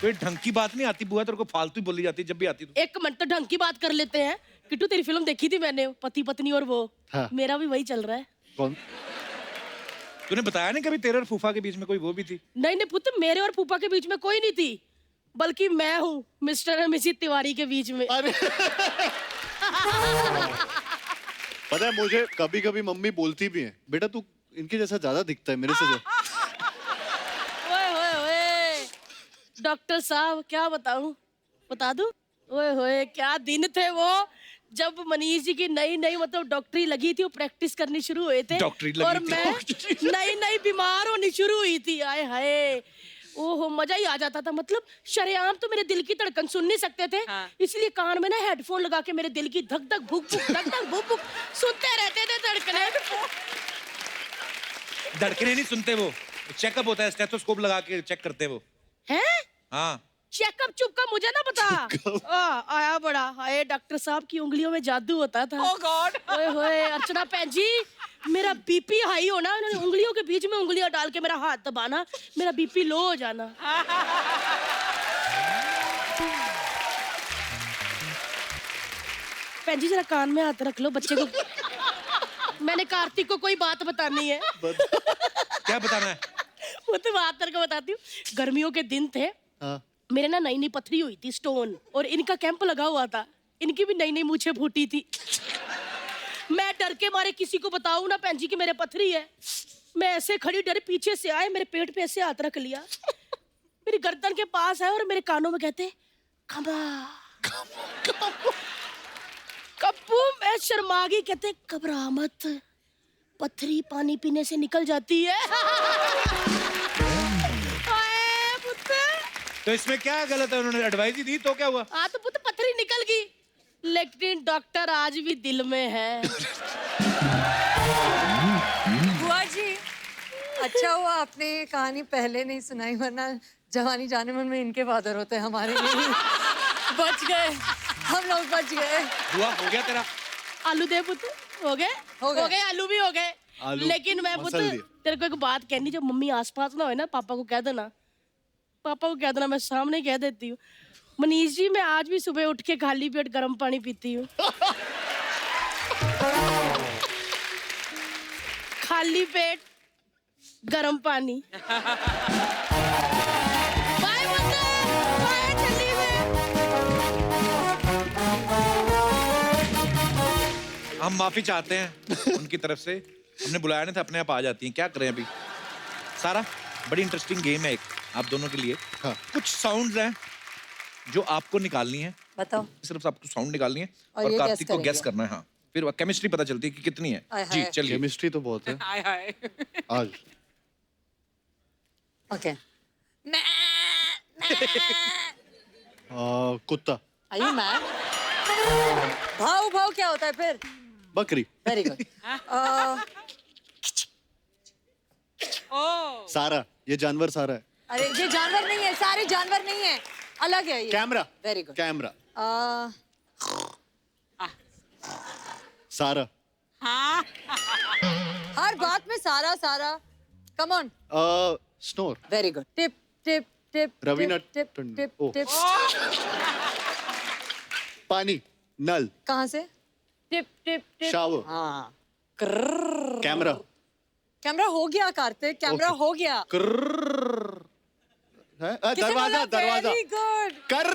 कोई ढंग की बात नहीं आती बुआ, तेरे को फालतू ही बोली जाती है जब भी आती तू। एक मिनट तो ढंग की बात कर लेते हैं। किट्टू तेरी फिल्म देखी थी मैंने, पति पत्नी और वो। हाँ। मेरा भी वही चल रहा है। कौन? तूने बताया नहीं कभी तेरे और फूफा के बीच में कोई वो भी थी? नहीं नहीं पुत्र, मेरे और फूफा के बीच में कोई नहीं थी, बल्कि मैं हूँ मिस्टर और मिसिस तिवारी के बीच में। अरे पता है मुझे कभी कभी मम्मी बोलती भी है, बेटा तू इनके जैसा ज्यादा दिखता है मेरे से। ओए होए होए, डॉक्टर साहब क्या बताऊं, बता दूं? ओए होए क्या दिन थे वो, जब मनीष जी की नई नई मतलब डॉक्टरी लगी थी, वो प्रैक्टिस करनी शुरू हुए थे डॉक्टरी लगी और थी। मैं नई नई बीमार होनी शुरू हुई थी। आए हाय, ओहो मजा ही आ जाता था। मतलब शरेआम तो मेरे दिल की धड़कन सुन नहीं सकते थे, इसलिए कान में ना हेडफोन लगा के मेरे दिल की धक धक भुक भुक धक धक भुक भुक सुनते रहते थे धड़कने। धड़कने नहीं सुनते वो, चेकअप होता है, स्टेथोस्कोप लगा के चेक करते हैं वो। हैं? हाँ चेकअप चुपका मुझे ना बता। आया बड़ा, हाय डॉक्टर साहब की उंगलियों में जादू होता था। Oh God! ओए होए अर्चना भैन जी, मेरा बीपी हाई होना, उन्होंने उंगलियों के बीच में उंगलियां डाल के मेरा हाथ दबाना, मेरा बीपी लो हो जाना। भैन जी जरा कान में हाथ रख लो, बच्चे को मैंने कार्तिक को कोई बात बतानी है। क्या बताना है? वो तो बात करके बताती हूँ। गर्मियों के दिन थे, हाँ। मेरे ना नई नई पथरी हुई थी, स्टोन, और इनका कैंप लगा हुआ था। इनकी भी नई नई मूछें फूटी थी। मैं डर के मारे किसी को बताऊं ना भैन जी कि मेरे पथरी है, मैं ऐसे खड़ी डर, पीछे से आए मेरे पेट पे ऐसे हाथ रख लिया, मेरी गर्दन के पास है और मेरे कानों में कहते खबा कप्पू। मैं शर्मा गई, कहते घबरा मत, पथरी पानी पीने से निकल जाती है। आए पुत्र, तो इसमें क्या गलत है? उन्होंने एडवाइस ही दी तो क्या हुआ? हाँ तो पुत्र पथरी निकल गई, लेकिन डॉक्टर आज भी दिल में है। बुआ जी, अच्छा हुआ आपने ये कहानी पहले नहीं सुनाई, वरना जवानी जाने मन में इनके फादर होते हमारे नहीं। बच गए, हम लोग बच गए। हुआ हो गया तेरा? आलू दे पुत्र, हो गए हो गए। आलू भी हो गए। आलू लेकिन मैं मसल पुत्र दिए। तेरे को एक बात कहनी, जब मम्मी आसपास ना हो ना, पापा को कह देना, पापा को कह देना, मैं सामने कह देती हूँ, मनीष जी मैं आज भी सुबह उठ के खाली पेट गर्म पानी पीती हूँ। खाली पेट गर्म पानी। बाय पुत्र, बाय चली मैं। हम माफी चाहते हैं उनकी तरफ से, हमने बुलाया नहीं था, अपने आप आ जाती हैं, क्या करें अभी। सारा बड़ी इंटरेस्टिंग गेम है एक आप दोनों के लिए। हाँ। कुछ साउंड्स हैं जो आपको निकालनी है, बताओ। सिर्फ आपको साउंड निकालनी है और और ये कार्तिक को guess गैस करना है। हाँ, फिर केमिस्ट्री पता चलती है कि कितनी है। आय जी हाय। चलिए। केमिस्ट्री तो बहुत है हाय हाय। आज। ओके। कुत्ता। आयु मैम, भाव भाव क्या होता है फिर? बकरी। Very good. Oh! सारा, ये जानवर सारा है। अरे ये जानवर नहीं है, सारे जानवर नहीं है, अलग है ये। Camera. Very good. Camera. Uh, सारा। हाँ। हर बात में सारा सारा। Come on. Snore. Very good. Tip tip tip. Raveena tip tip Tandon. Tip oh. Tip. पानी। नल। कहाँ से? Tip tip tip. शावर। हाँ। कैमरा। कैमरा हो गया कार्तिक, कैमरा हो गया। दरवाजा। दरवाजा। Very good. कर,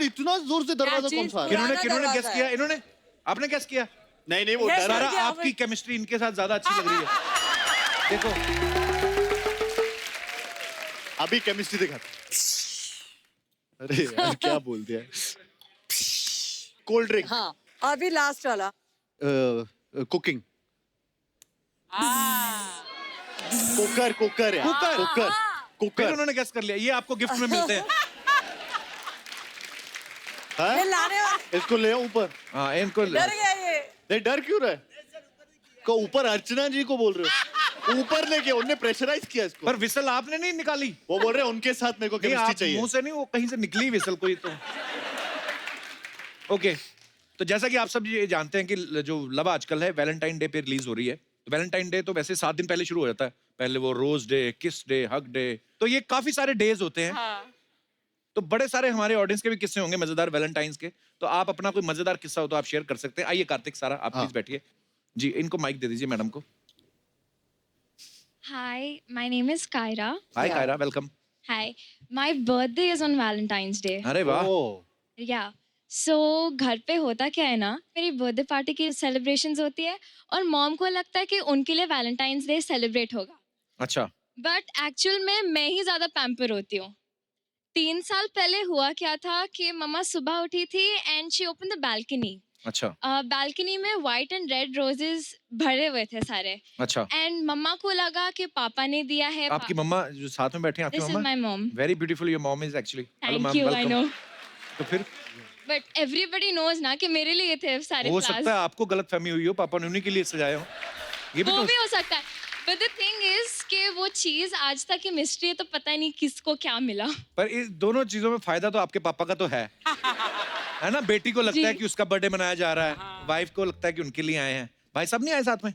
इतना जोर से दरवाजा क्या कौन चीज? सा है? किन्होंने पुराना किन्होंने दरवाजा गेस किया? है। इन्होंने, आपने गेस किया? नहीं वो ये डर सारा क्या आपकी केमिस्ट्री इनके साथ ज्यादा अच्छी लग रही है। देखो अभी केमिस्ट्री दिखाते। अरे यार क्या बोल दिया। कोल्ड ड्रिंक, हाँ अभी लास्ट वाला कुकिंग, कुकर कुकर यार कुकर। कुकर फिर कुकर उन्होंने गेस कर लिया, ये आपको गिफ्ट में मिलते हैं। हाँ? ये लाने वाला इसको ले आओ ऊपर। हाँ इनको डर गया ये। नहीं डर क्यों रहा है? को ऊपर अर्चना जी को बोल रहे हो? ऊपर लेके उन्होंने प्रेशराइज किया इसको। पर विसल आपने नहीं निकाली। वो बोल रहे हैं उनके साथ मेरे को नहीं केमिस्ट्री आप चाहिए। मुंह से नहीं, वो कहीं से निकली विसल कोई तो। ओके तो जैसा कि आप सब ये जानते हैं कि जो लव आजकल है वैलेंटाइन डे पे रिलीज हो रही है। तो वैलेंटाइन डे तो वैसे 7 दिन पहले शुरू हो जाता है। पहले वो रोज डे, किस डे, हग डे, तो ये काफी सारे डेज होते हैं। हाँ। तो बड़े सारे हमारे ऑडियंस के भी किस्से होंगे मजेदार वैलेंटाइंस के। तो आप अपना कोई मजेदार किस्सा हो तो आप शेयर कर सकते हैं। आइए कार्तिक, सारा आप हाँ। प्लीज बैठिए जी। इनको माइक दे दीजिए मैडम को। Hi, my name is Kyra. Hi Kyra, welcome. Hi, my birthday is on Valentine's Day. अरे वाह। ओह, Yeah. So घर पे होता क्या है ना, मेरी बर्थडे पार्टी की सेलिब्रेशंस होती है और मॉम को लगता है कि उनके लिए वैलेंटाइंस डे सेलिब्रेट होगा, अच्छा बट एक्चुअल में मैं ही ज़्यादा पैम्पर होती हूँ। 3 साल पहले हुआ क्या था कि मम्मा सुबह उठी थी and she open the balcony. अच्छा बालकनी में वाइट एंड रेड रोजेस भरे हुए थे सारे, अच्छा। एंड मम्मा को लगा कि पापा ने दिया है। आपकी मम्मा जो साथ में बैठे हैं, आपकी this is mama? My mom. Very beautiful your mom is actually. Thank you, I know, तो फिर बट एवरीबॉडी नोज ना कि मेरे लिए थे सारे हो फ्लावर्स। सकता है आपको गलतफहमी हुई हो, पापा ने उन्हीं के लिए सजाए हो। ये भी वो तो भी हो सकता है, बट द थिंग इज कि वो चीज आज तक की मिस्ट्री है, तो पता नहीं किसको क्या मिला। पर इस दोनों चीजों में फायदा तो आपके पापा का तो है ना। बेटी को लगता है कि उसका बर्थडे मनाया जा रहा है, वाइफ को लगता है कि उनके लिए आए हैं। भाई साहब नहीं आए साथ में?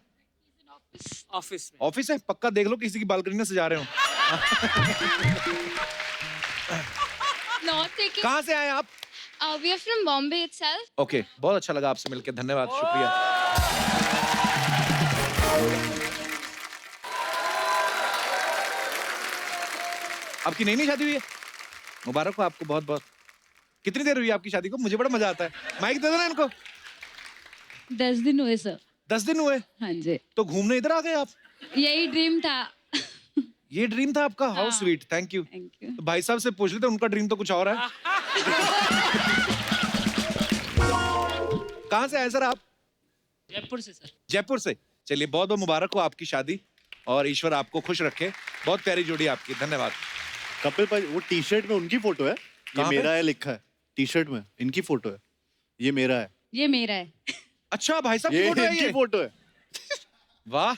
ऑफिस में। ऑफिस है, पक्का देख लो किसी की बालकनी में सजा रहे हो। नॉट टेकिंग, कहाँ से आए आप? We are from Bombay itself. Okay बहुत अच्छा लगा आपसे मिलकर, धन्यवाद, शुक्रिया। आपकी नई नई शादी हुई है, मुबारक हो आपको बहुत बहुत। कितनी देर हुई है आपकी शादी को? मुझे बड़ा मजा आता है। माइक दे दो ना इनको। 10 दिन हुए सर। 10 दिन हुए हाँ जी, तो घूमने इधर आ गए आप? यही ड्रीम था। ये ड्रीम था आपका? How sweet, thank you. Thank you. तो भाई साहब से पूछ लेते, उनका ड्रीम तो कुछ और है। कहाँ से आए सर आप? जयपुर से सर। जयपुर से। चलिए बहुत बहुत मुबारक हो आपकी शादी और ईश्वर आपको खुश रखे। बहुत प्यारी जोड़ी आपकी, धन्यवाद। कपिल भाई वो टी शर्ट में उनकी फोटो है, ये कहाँ पे? मेरा है लिखा है। टी शर्ट में इनकी फोटो है, ये मेरा है। ये मेरा है। अच्छा भाई साहब की ये फोटो है इनकी ये? फोटो है। वाह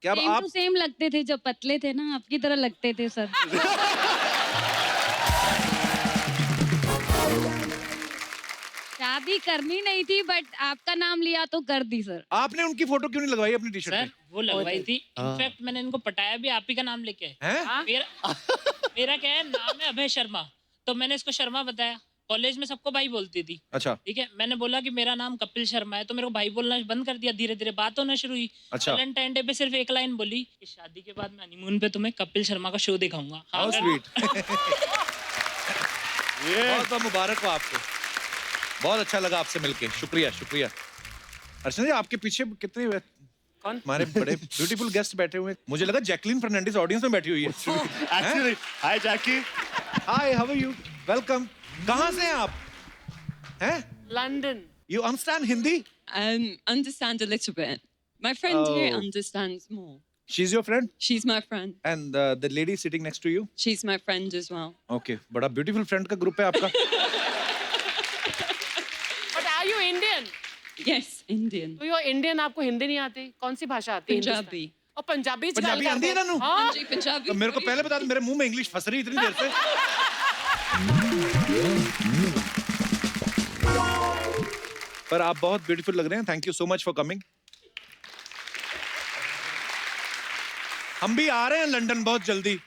क्या सेम आप टू सेम लगते थे, जब पतले थे ना आपकी तरह लगते थे सर। शादी करनी नहीं थी बट आपका नाम लिया तो कर दी सर। आपने उनकी फोटो क्यों नहीं लगवाई अपनी टी शर्ट सर पे? वो लगवाई थी, इनफैक्ट मैंने इनको पटाया भी आप ही का नाम लेके। हैं? मेरा क्या है, नाम है अभय शर्मा, तो मैंने इसको शर्मा बताया। कॉलेज में सबको भाई बोलती थी, अच्छा ठीक है। मैंने बोला कि मेरा नाम कपिल शर्मा है, तो मेरे को भाई बोलना बंद कर दिया। धीरे धीरे बात होना शुरू हुई। अच्छा। वैलेंटाइन डे पे सिर्फ एक लाइन बोली कि शादी के बाद मैं हनीमून पे तुम्हें कपिल शर्मा का शो दिखाऊंगा। हाँ, हाउ स्वीट। ये बहुत बहुत मुबारक हो आपको, बहुत अच्छा लगा आपसे मिलके, शुक्रिया शुक्रिया। अर्चना जी आपके पीछे कितने कौन? हमारे बड़े ब्यूटीफुल गेस्ट बैठे हुए हैं। मुझे लगा जैकलीन फर्नांडिस ऑडियंस में बैठी हुई है। Actually hi Jackie. Hi how are you, welcome. कहाँ से हैं आप? हैं? London. You understand Hindi? Understand a little bit. My friend here Oh. understands more. She is your friend She's my friend. And the lady sitting next to you? She's my friend as well. Okay बड़ा beautiful friend का group है आपका। But are you Indian? Yes, Indian. तो यो Indian, आपको हिंदी नहीं आती? कौन सी भाषा आती है? Punjabi. और पंजाबी पंजाबी आती है ना नू? हाँ। जी, Punjabi. तो मेरे को पहले बता दो, मेरे मुंह में इंग्लिश फंस रही इतनी देर से। पर आप बहुत ब्यूटीफुल लग रहे हैं, thank you so much for coming. हम भी आ रहे हैं लंदन बहुत जल्दी,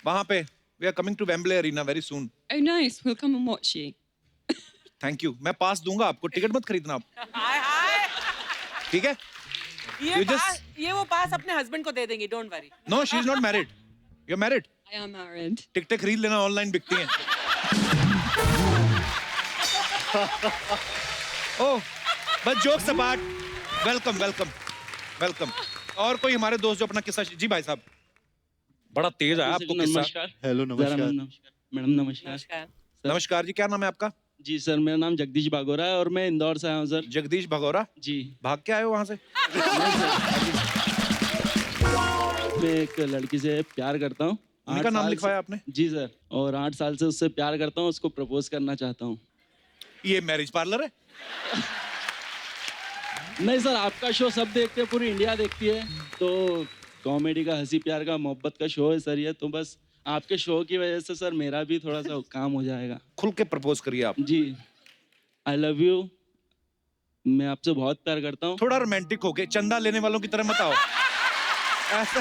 वहां पे we are coming to Wembley Arena very soon. Oh, nice. We'll come and watch you. Thank you, मैं पास दूंगा आपको, टिकट मत खरीदना आप, हाय हाय। ठीक है? ये You just- पास, ये वो पास अपने हस्बैंड को दे देंगी, don't worry. No she is not married, you are married. I am married. टिकटें खरीद लेना, ऑनलाइन बिकती हैं। ओह बस jokes apart, welcome welcome welcome. और कोई हमारे दोस्त जो अपना किस्सा, जी भाई साहब, बड़ा तेज है आपको किस्सा। नमस्कार। हेलो, नमस्कार। मैडम नमस्कार। नमस्कार। नमस्कार जी, क्या नाम है आपका? जी सर, मेरा नाम जगदीश बागोरा है और मैं इंदौर से आया हूँ सर। जगदीश भगोरा, जी। भाग के आए हो वहां से? मैं एक लड़की से प्यार करता हूँ। उनका नाम लिखवाया आपने? जी सर, और 8 साल से उससे प्यार करता हूँ, उसको प्रपोज करना चाहता हूँ। ये मैरिज पार्लर है? नहीं सर, आपका शो सब देखते हैं, पूरी इंडिया देखती है, तो कॉमेडी का, हंसी प्यार का, मोहब्बत का शो है सर ये, तो बस आपके शो की वजह से सर मेरा भी थोड़ा सा काम हो जाएगा। खुल के प्रपोज करिए आप। जी, आई लव यू, मैं आपसे बहुत प्यार करता हूँ। थोड़ा रोमांटिक हो के, चंदा लेने वालों की तरह मत आओ ऐसा।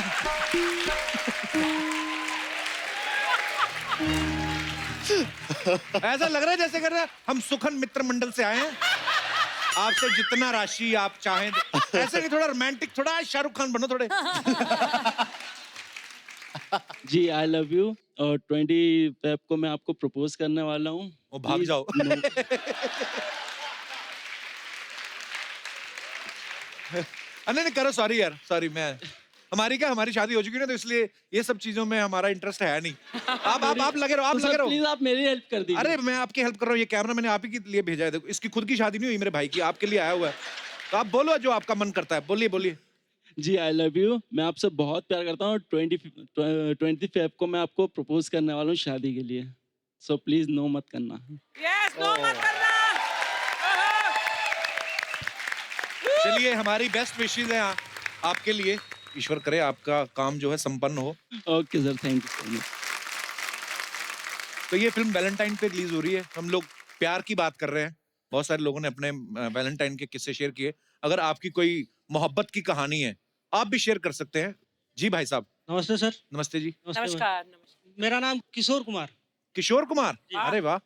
ऐसा लग रहा है जैसे कर रहा है हम सुखन मित्र मंडल से आए हैं, आपसे जितना राशि आप चाहें। ऐसे नहीं, थोड़ा रोमांटिक, थोड़ा शाहरुख खान बनो थोड़े। जी, आई लव यू, और 20 फेब को मैं आपको प्रपोज करने वाला हूँ। वो भाग जाओ। नहीं करो, सॉरी यार, सॉरी। हमारी शादी हो चुकी है ना, तो इसलिए ये सब चीजों में हमारा इंटरेस्ट है नहीं। आप लगे रहो, आप लगे रहो। प्लीज आप मेरी हेल्प कर दीजिए। अरे मैं आपकी हेल्प कर रहा हूँ, ये कैमरा मैंने आप ही के लिए भेजा है। देखो, इसकी खुद की शादी नहीं हुई, मेरे भाई की, आपके लिए आया हुआ है। तो आप बोलो जो आपका मन करता है, बोलिए बोलिए। जी, आई लव यू, मैं आपसे बहुत प्यार करता हूँ। 20 फेब को मैं आपको प्रपोज करने वाला हूँ शादी के लिए, सो प्लीज नो मत करना। यस, नो मत करना। चलिए, हमारी बेस्ट विशेस हैं आपके लिए। ईश्वर करे आपका काम जो है संपन्न हो। Okay sir, thank you so much. तो ये फिल्म वैलेंटाइन पे रिलीज हो रही है, हम लोग प्यार की बात कर रहे हैं। बहुत सारे लोगों ने अपने वैलेंटाइन के किस्से शेयर किए। अगर आपकी कोई मोहब्बत की कहानी है, आप भी शेयर कर सकते हैं। जी भाई साहब। नमस्ते सर। नमस्ते जी। नमस्कार। मेरा नाम किशोर कुमार। किशोर कुमार, अरे वाह,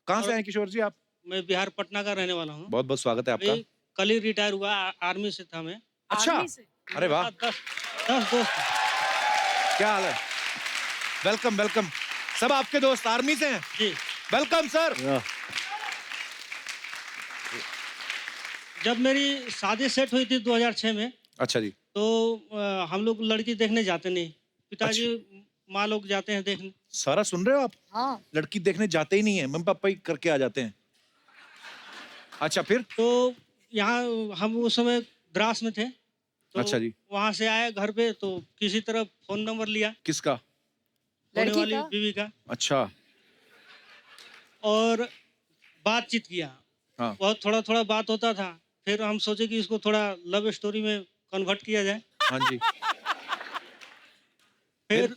कहाँ से आए किशोर जी आप? मैं बिहार पटना का रहने वाला हूँ। बहुत बहुत स्वागत है आपका। अभी कल ही रिटायर हुआ, आर्मी से था मैं। अच्छा, अरे वाह, 10 दोस्त। क्या हाल है? Welcome welcome. सब आपके दोस्त आर्मी से हैं? जी। Welcome sir. जब मेरी शादी सेट हुई थी 2006 में, अच्छा जी। तो हम लोग लड़की देखने जाते नहीं, पिताजी माँ लोग जाते हैं देखने। सारा सुन रहे हो आप? हाँ। लड़की देखने जाते ही नहीं है, मम्मी पापा ही करके आ जाते हैं। अच्छा, फिर? तो यहाँ हम उस समय द्रास में थे, तो अच्छा जी। वहाँ से आए घर पे, तो किसी तरह फोन नंबर लिया किसका? होने लड़की वाली का? बीवी का, अच्छा। और बातचीत किया। हाँ। बहुत थोड़ा थोड़ा बात होता था, फिर हम सोचे कि इसको थोड़ा लव स्टोरी में कन्वर्ट किया जाए। हाँ जी। फिर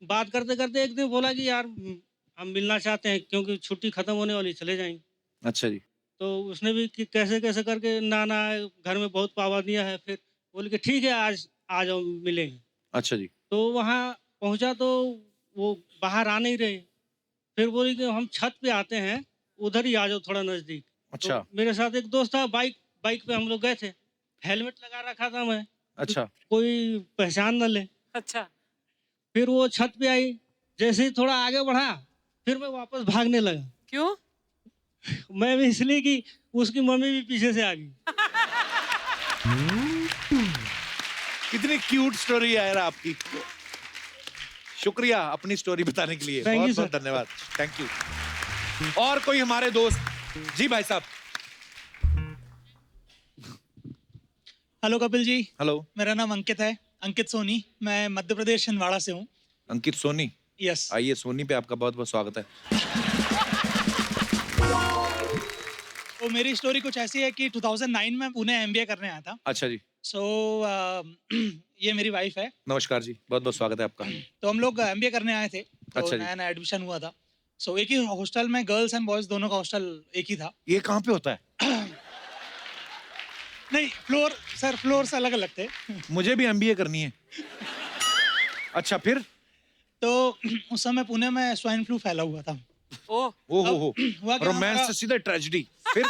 बात करते करते एक दिन बोला कि यार हम मिलना चाहते हैं, क्योंकि छुट्टी खत्म होने वाली, चले जाएंगे। अच्छा जी। तो उसने भी कि कैसे कैसे करके ना घर में बहुत पाबंदियां है। फिर बोले कि ठीक है, आज आ जाओ, मिलेंगे। अच्छा जी। तो वहाँ पहुँचा तो वो बाहर आ नहीं रहे। फिर बोली कि हम छत पे आते हैं, उधर ही आ जाओ, थोड़ा नजदीक। अच्छा। तो मेरे साथ एक दोस्त था, बाइक पे हम लोग गए थे। हेलमेट लगा रखा था मैं, अच्छा। कोई पहचान न ले। अच्छा। फिर वो छत पे आई, जैसे ही थोड़ा आगे बढ़ा, फिर मैं वापस भागने लगा। क्यों? मैं भी इसलिए कि उसकी मम्मी भी पीछे से आ गई। कितनी क्यूट स्टोरी है यार आपकी। शुक्रिया अपनी स्टोरी बताने के लिए, Thank you, बहुत बहुत sir. धन्यवाद, थैंक यू। और कोई हमारे दोस्त? जी भाई साहब। Hello Kapil ji, hello. मेरा नाम अंकित है, अंकित सोनी। मैं मध्य प्रदेश छिंदवाड़ा से हूँ। अंकित सोनी। यस। आइए, सोनी पे आपका बहुत बहुत स्वागत है। तो मेरी स्टोरी कुछ ऐसी है कि 2009 में पुणे एमबीए करने आया था। अच्छा जी। सो ये मेरी वाइफ है। नमस्कार जी, बहुत बहुत स्वागत है आपका। तो हम लोग एमबीए करने आए थे, तो अच्छा जी। नया नया एडमिशन हुआ था। सो एक ही हॉस्टल में गर्ल्स एंड बॉयज दोनों का हॉस्टल एक ही था। ये कहाँ पे होता है? नहीं, फ्लोर्स अलग अलग थे। मुझे भी एमबीए करनी है। अच्छा, फिर? तो उस समय पुणे में स्वाइन फ्लू फैला हुआ था। ओह हो हुआ क्या, रोमांस से सीधा ट्रेजेडी। फिर?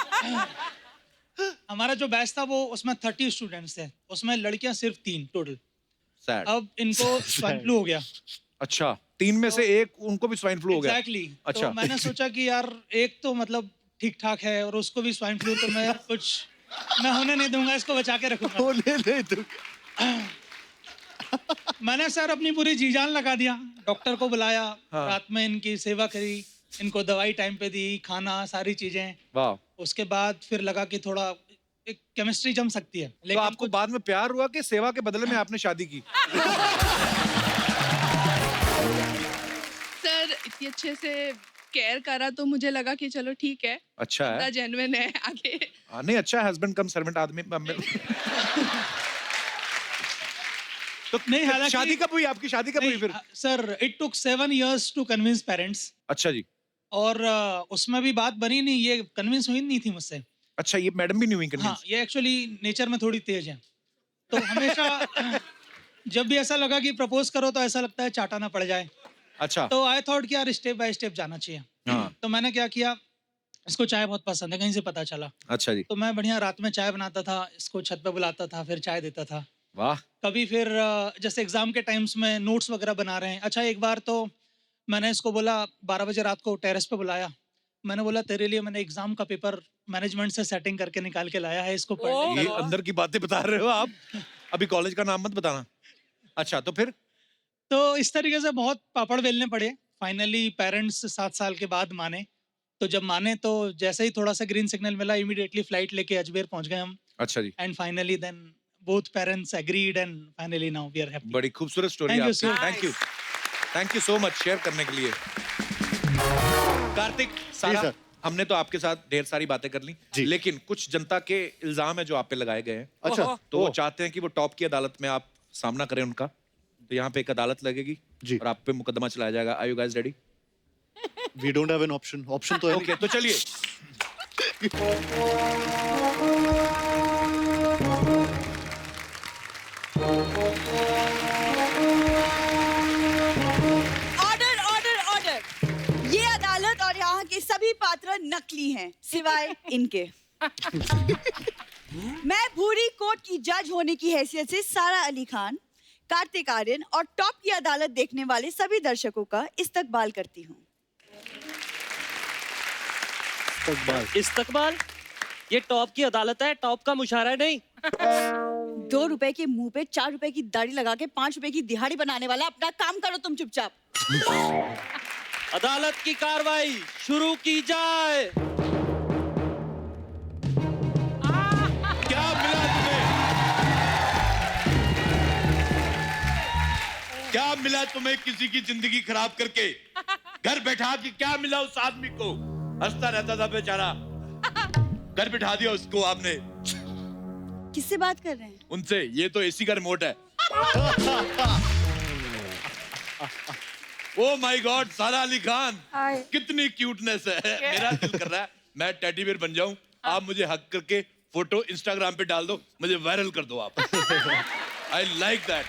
हमारा जो बैच था वो उसमें 30 स्टूडेंट्स थे, उसमें लड़कियां सिर्फ 3 टोटल। सैड। अब इनको स्वाइन फ्लू हो गया। अच्छा, 3 में से एक उनको भी स्वाइन फ्लू हो गया? एग्जैक्टली। अच्छा। तो मैंने सोचा कि यार एक तो मतलब ठीक ठाक है और उसको भी स्वाइन फ्लू, तो मैं कुछ मैं होने नहीं दूंगा, इसको बचा के रखूंगा। होने नहीं दूंगा। मैंने सर अपनी पूरी जी जान लगा दिया, डॉक्टर को बुलाया, हाँ। रात में इनकी सेवा करी, इनको दवाई टाइम पे दी, खाना, सारी चीजें। वाह। उसके बाद फिर लगा कि थोड़ा एक केमिस्ट्री जम सकती है। तो आपको बाद में प्यार हुआ कि सेवा के बदले में आपने शादी की? सर इतनी अच्छे से केयर करा तो मुझे लगा कि चलो ठीक है, अच्छा है। जेन्युइन है आगे। नहीं, अच्छा है, हस्बैंड कम सर्वेंट आदमी। तो नहीं, हालांकि- शादी कब हुई आपकी? शादी कब हुई फिर? Sir it took 7 years to convince parents. अच्छा जी। और उसमें भी बात बनी नहीं, ये कन्विंस हुई नहीं थी मुझसे। अच्छा, ये मैडम भी नहीं हुई हाँ, कन्विंस? ये एक्चुअली नेचर में थोड़ी तेज है, तो हमेशा जब भी ऐसा लगा कि प्रपोज करो तो ऐसा लगता है चाटा ना पड़ जाए। अच्छा। तो आई थॉट कि यार स्टेप बाय स्टेप जाना चाहिए। हाँ। तो मैंने क्या किया, इसको चाय बहुत पसंद है, कहीं से पता चला। अच्छा जी। तो मैं बढ़िया रात में चाय बनाता था, इसको छत पे बुलाता था, फिर चाय देता था। वाह। कभी फिर जैसे एग्जाम के टाइम्स में नोट्स वगैरह बना रहे हैं। अच्छा, एक बार तो मैंने इसको बोला, 12 बजे रात को टेरेस पे बुलाया, मैंने बोला तेरे लिए मैंने एग्जाम का पेपर मैनेजमेंट से सेटिंग करके निकाल के लाया है, इसको पढ़ ये ले। अंदर की बातें बता रहे हो आप? अभी कॉलेज का नाम मत बताना। अच्छा, तो फिर? तो इस तरीके से बहुत पापड़ बेलने पड़े। फाइनली पेरेंट्स 7 साल के बाद माने। तो जब माने तो जैसे ही थोड़ा सा ग्रीन सिग्नल मिला, इमीडिएटली फ्लाइट लेके अजमेर पहुंच गए हम। अच्छा जी। And finally then both parents agreed and finally now we are happy. बड़ी खूबसूरत स्टोरी Thank you आपकी। so thank you so much share करने के लिए। कार्तिक, सारा, सर। हमने तो आपके साथ ढेर सारी बातें कर ली, लेकिन कुछ जनता के इल्जाम है जो आप पे लगाए गए हैं। अच्छा। तो वो चाहते हैं कि वो टॉप की अदालत में आप सामना करें उनका। तो यहाँ पे एक अदालत लगेगी जी। और आप पे मुकदमा चलाया जाएगा। Are you guys ready? We don't have an option. Option तो है ओके, तो चलिए। Order order order. ये अदालत और यहाँ के सभी पात्र नकली हैं, सिवाय इनके। मैं भूरी कोर्ट की जज होने की हैसियत से सारा अली खान, कार्तिक आर्यन और टॉप की अदालत देखने वाले सभी दर्शकों का इस्तकबाल करती हूँ। इस्तकबाल? ये टॉप की अदालत है, टॉप का मुशायरा नहीं। 2 रुपए के मुंह पे 4 रुपए की दाढ़ी लगा के 5 रुपए की दिहाड़ी बनाने वाला, अपना काम करो तुम चुपचाप। अदालत की कार्रवाई शुरू की जाए। क्या मिला तुम्हें? क्या मिला तुम्हें किसी की जिंदगी खराब करके? घर बैठा के क्या मिला उस आदमी को? हंसता रहता था बेचारा, घर बिठा दिया उसको आपने। किससे बात कर रहे हैं? उनसे। ये तो एसी का रिमोट है। ओ माय गॉड, सारा अली खान, कितनी क्यूटनेस है। मेरा दिल कर रहा है मैं टेडी बियर बन जाऊं, आप मुझे हक करके फोटो इंस्टाग्राम पे डाल दो, मुझे वायरल कर दो आप। I like that.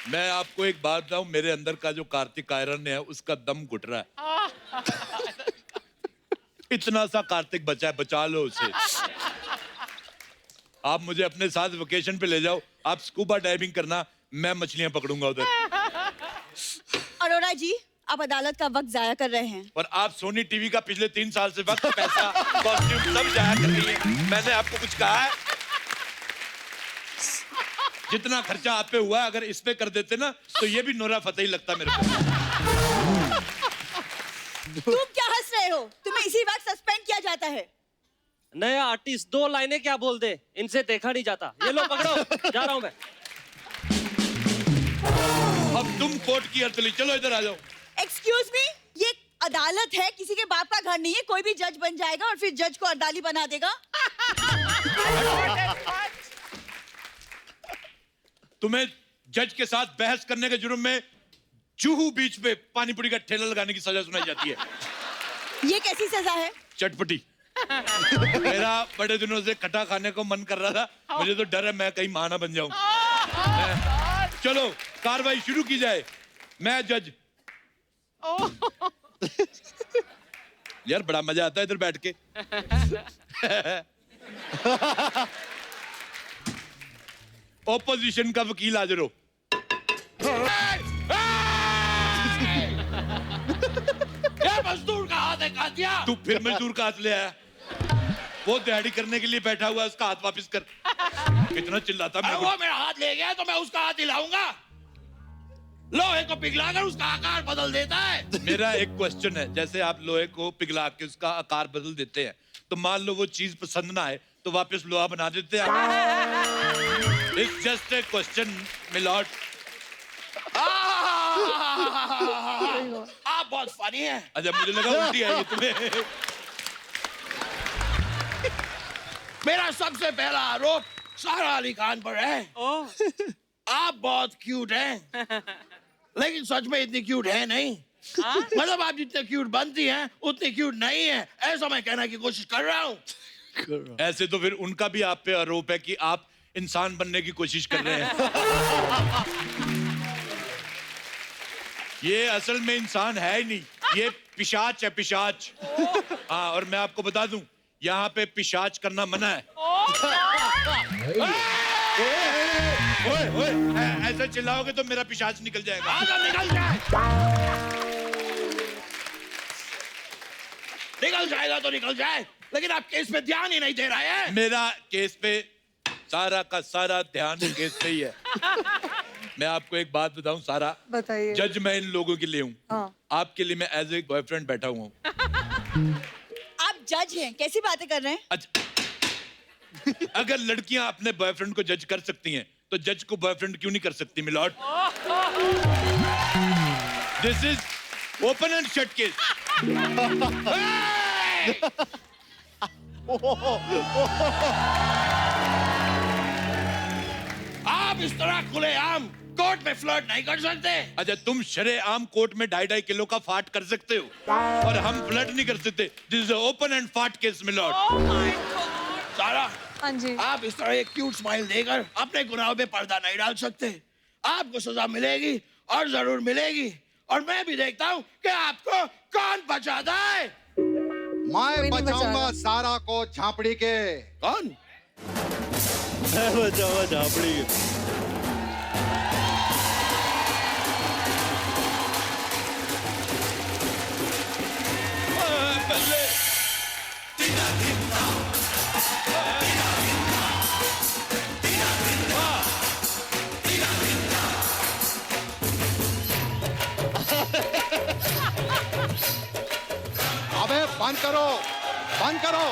मैं आपको एक बात बताऊं, मेरे अंदर का जो कार्तिक आयरन है उसका दम घुट रहा है। इतना सा कार्तिक बचा है, बचा लो उसे। आप मुझे अपने साथ वेकेशन पे ले जाओ, आप स्कूबा डाइविंग करना, मैं मछलियां पकड़ूंगा उधर। अरोड़ा जी, आप अदालत का वक्त जाया कर रहे हैं। और आप सोनी टीवी का पिछले 3 साल से वक्त, पैसा, कॉस्ट्यूम सब जाया कर रही है। मैंने आपको कुछ कहा है? जितना खर्चा आप पे हुआ है, अगर इस पे कर देते ना तो ये भी नोरा फतेही लगता मेरे को। तुम क्या हंस रहे हो? तुम्हें इसी वक्त सस्पेंड किया जाता है। नया आर्टिस्ट 2 लाइनें क्या बोल दे, इनसे देखा नहीं जाता। ये लो पकड़ो, जा रहा हूं मैं। अब तुम कोर्ट की अर्दली, चलो इधर आ जाओ। एक्सक्यूज मी, ये अदालत है, किसी के बाप का घर नहीं है। कोई भी जज बन जाएगा और फिर जज को अदाली बना देगा। तुम्हें जज के साथ बहस करने के जुर्म में जूहू बीच पे पानी पूरी का ठेला लगाने की सजा सुनाई जाती है। ये कैसी सजा है? चटपटी। मेरा बड़े दिनों से खटा खाने को मन कर रहा था, मुझे तो डर है मैं कहीं महाना बन जाऊं। चलो कार्रवाई शुरू की जाए। मैं जज। यार बड़ा मजा आता है इधर बैठ के। ओपोजिशन का वकील हाजिर हो। ये मजदूर का हाथ है, कातिया। तू फिर मजदूर का हाथ ले आया। वो दिहाड़ी करने के लिए बैठा हुआ है, उसका हाथ वापस कर। कितना चिल्लाता मैं। वो मेरा हाथ ले गया तो मैं उसका हाथ हिलाऊंगा। लोहे को पिघलाकर उसका आकार बदल देता है। मेरा एक क्वेश्चन है, जैसे आप लोहे को पिघला के उसका आकार बदल देते हैं, तो मान लो वो चीज पसंद ना आए तो वापस लोहा बना देते हैं। It's just a question milord. आप बहुत फनी हैं। अच्छा, मुझे लगा उल्टी आई है तुम्हें। मेरा सबसे पहला आरोप सारा अली खान पर है। आप बहुत क्यूट हैं, लेकिन सच में इतनी क्यूट है नहीं। मतलब आप जितने क्यूट बनती हैं उतनी क्यूट नहीं है, ऐसा मैं कहने की कोशिश कर रहा हूँ। ऐसे तो फिर उनका भी आप पे आरोप है कि आप इंसान बनने की कोशिश कर रहे हैं। ये असल में इंसान है ही नहीं, ये पिशाच है, पिशाच। हाँ, और मैं आपको बता दूं, यहाँ पे पिशाच करना मना है। ओए, ऐसा चिल्लाओगे तो मेरा पिशाच निकल जाएगा। निकल जाए, निकल जाएगा तो निकल जाए, लेकिन आप केस पे ध्यान ही नहीं दे रहे हैं। मेरा केस पे सारा का सारा ध्यान केस पे ही है। मैं आपको एक बात बताऊं सारा, बताइए। जज मैं इन लोगों के लिए हूँ। हाँ। आपके लिए मैं एज ए बॉयफ्रेंड बैठा हुआ हूँ। आप जज हैं, कैसी बातें कर रहे हैं? अगर लड़कियां अपने बॉयफ्रेंड को जज कर सकती हैं, तो जज को बॉयफ्रेंड क्यों नहीं कर सकती milord? This is open and shut case. आप इस तरह खुलेआम कोर्ट में फ्लर्ट नहीं कर सकते। अच्छा, तुम शरेआम कोर्ट में 2.5 किलो का फाट कर सकते हो, और हम फ्लर्ट नहीं कर सकते। दिस इज ओपन एंड फाट केस मिलॉर्ड। सारा, हाँ जी। आप इस तरह एक क्यूट स्माइल देकर अपने गुनाहों पे पर्दा नहीं डाल सकते। आपको सजा मिलेगी और जरूर मिलेगी, और मैं भी देखता हूँ कि आपको कौन बचाता है। मैं बचाऊंगा सारा को झापड़ी के। कौन? मैं बचाऊंगा झापड़ी के। अबे बंद करो, बंद करो।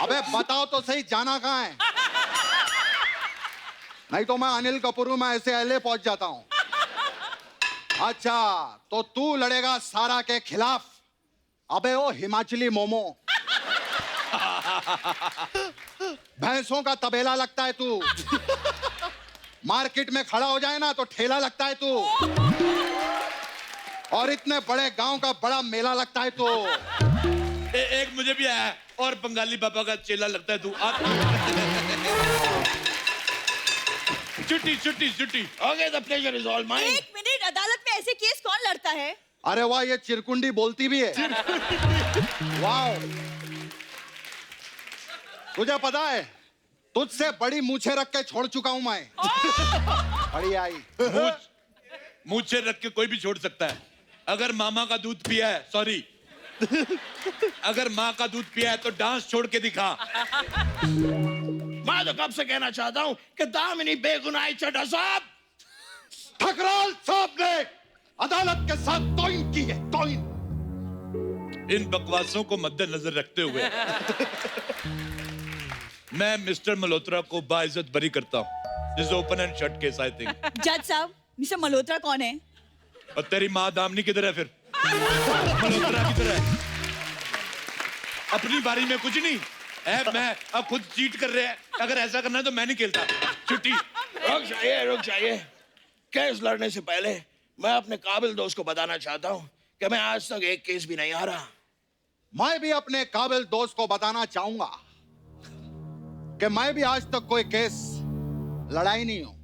अबे बताओ तो सही, जाना कहाँ है? नहीं तो मैं अनिल कपूर में ऐसे LA पहुंच जाता हूं। अच्छा, तो तू लड़ेगा सारा के खिलाफ? अबे ओ हिमाचली मोमो, भैंसों का तबेला लगता है तू। मार्केट में खड़ा हो जाए ना तो ठेला लगता है तू, और इतने बड़े गांव का बड़ा मेला लगता है तू। एक मुझे भी आया, और बंगाली बाबा का चेला लगता है तू। छुट्टी छुट्टी छुट्टी। Okay, the pleasure is all mine. एक मिनट, अदालत में ऐसे केस कौन लड़ता है? अरे वाह, ये चिरकुंडी बोलती भी है। वाह, तुझे पता है तुझसे बड़ी मूछें रख के छोड़ चुका हूं मैं। बड़ी आई। मूछें रख के कोई भी छोड़ सकता है। अगर मामा का दूध पिया है, सॉरी, अगर माँ का दूध पिया है तो डांस छोड़ के दिखा। मैं तो कब से कहना चाहता हूँ कि दामिनी बेगुनाह चड्ढा साहब। ठकराल साहब ने अदालत के साथ तौहीन की है, तौहीन। इन बकवासों को मद्देनजर रखते हुए मैं मिस्टर मल्होत्रा को बाइज्जत बरी करता हूँ। This open and shut case I think. जज साहब, मिस्टर मल्होत्रा कौन है? और तेरी माँ दामनी किधर है फिर? मल्होत्रा किधर है? अपनी बारी में कुछ नहीं है। मैं अब खुद चीट कर रहे हैं। अगर ऐसा करना है तो मैं नहीं खेलता। छुट्टी। रुक जाइए, रुक जाइए। केस लड़ने से पहले मैं अपने काबिल दोस्त को बताना चाहता हूँ कि मैं आज तक एक केस भी नहीं हारा। मैं भी अपने काबिल दोस्त को बताना चाहूंगा कि मैं भी आज तक कोई केस लड़ाई नहीं हूं।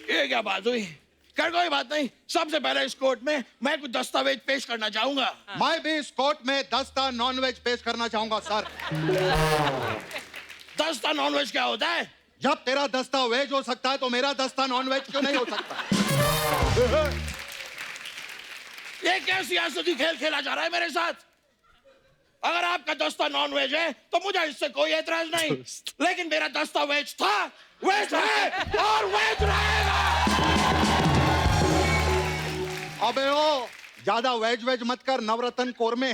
ये क्या बात हुई? कर कोई बात नहीं। सबसे पहले इस कोर्ट में मैं कुछ दस्तावेज पेश करना चाहूंगा। मैं भी इस कोर्ट में 10 नॉनवेज पेश करना चाहूंगा सर। 10 नॉनवेज क्या होता है? जब तेरा दस्तावेज हो सकता है तो मेरा 10 नॉनवेज क्यों नहीं हो सकता? ये क्या सियासती खेल खेला जा रहा है मेरे साथ? अगर आपका दस्ता नॉन वेज है तो मुझे इससे कोई एतराज नहीं, लेकिन मेरा दस्ता वेज था, वेज है और वेज रहेगा। अबे ओ ज्यादा वेज वेज मत कर, नवरत्न कोरमे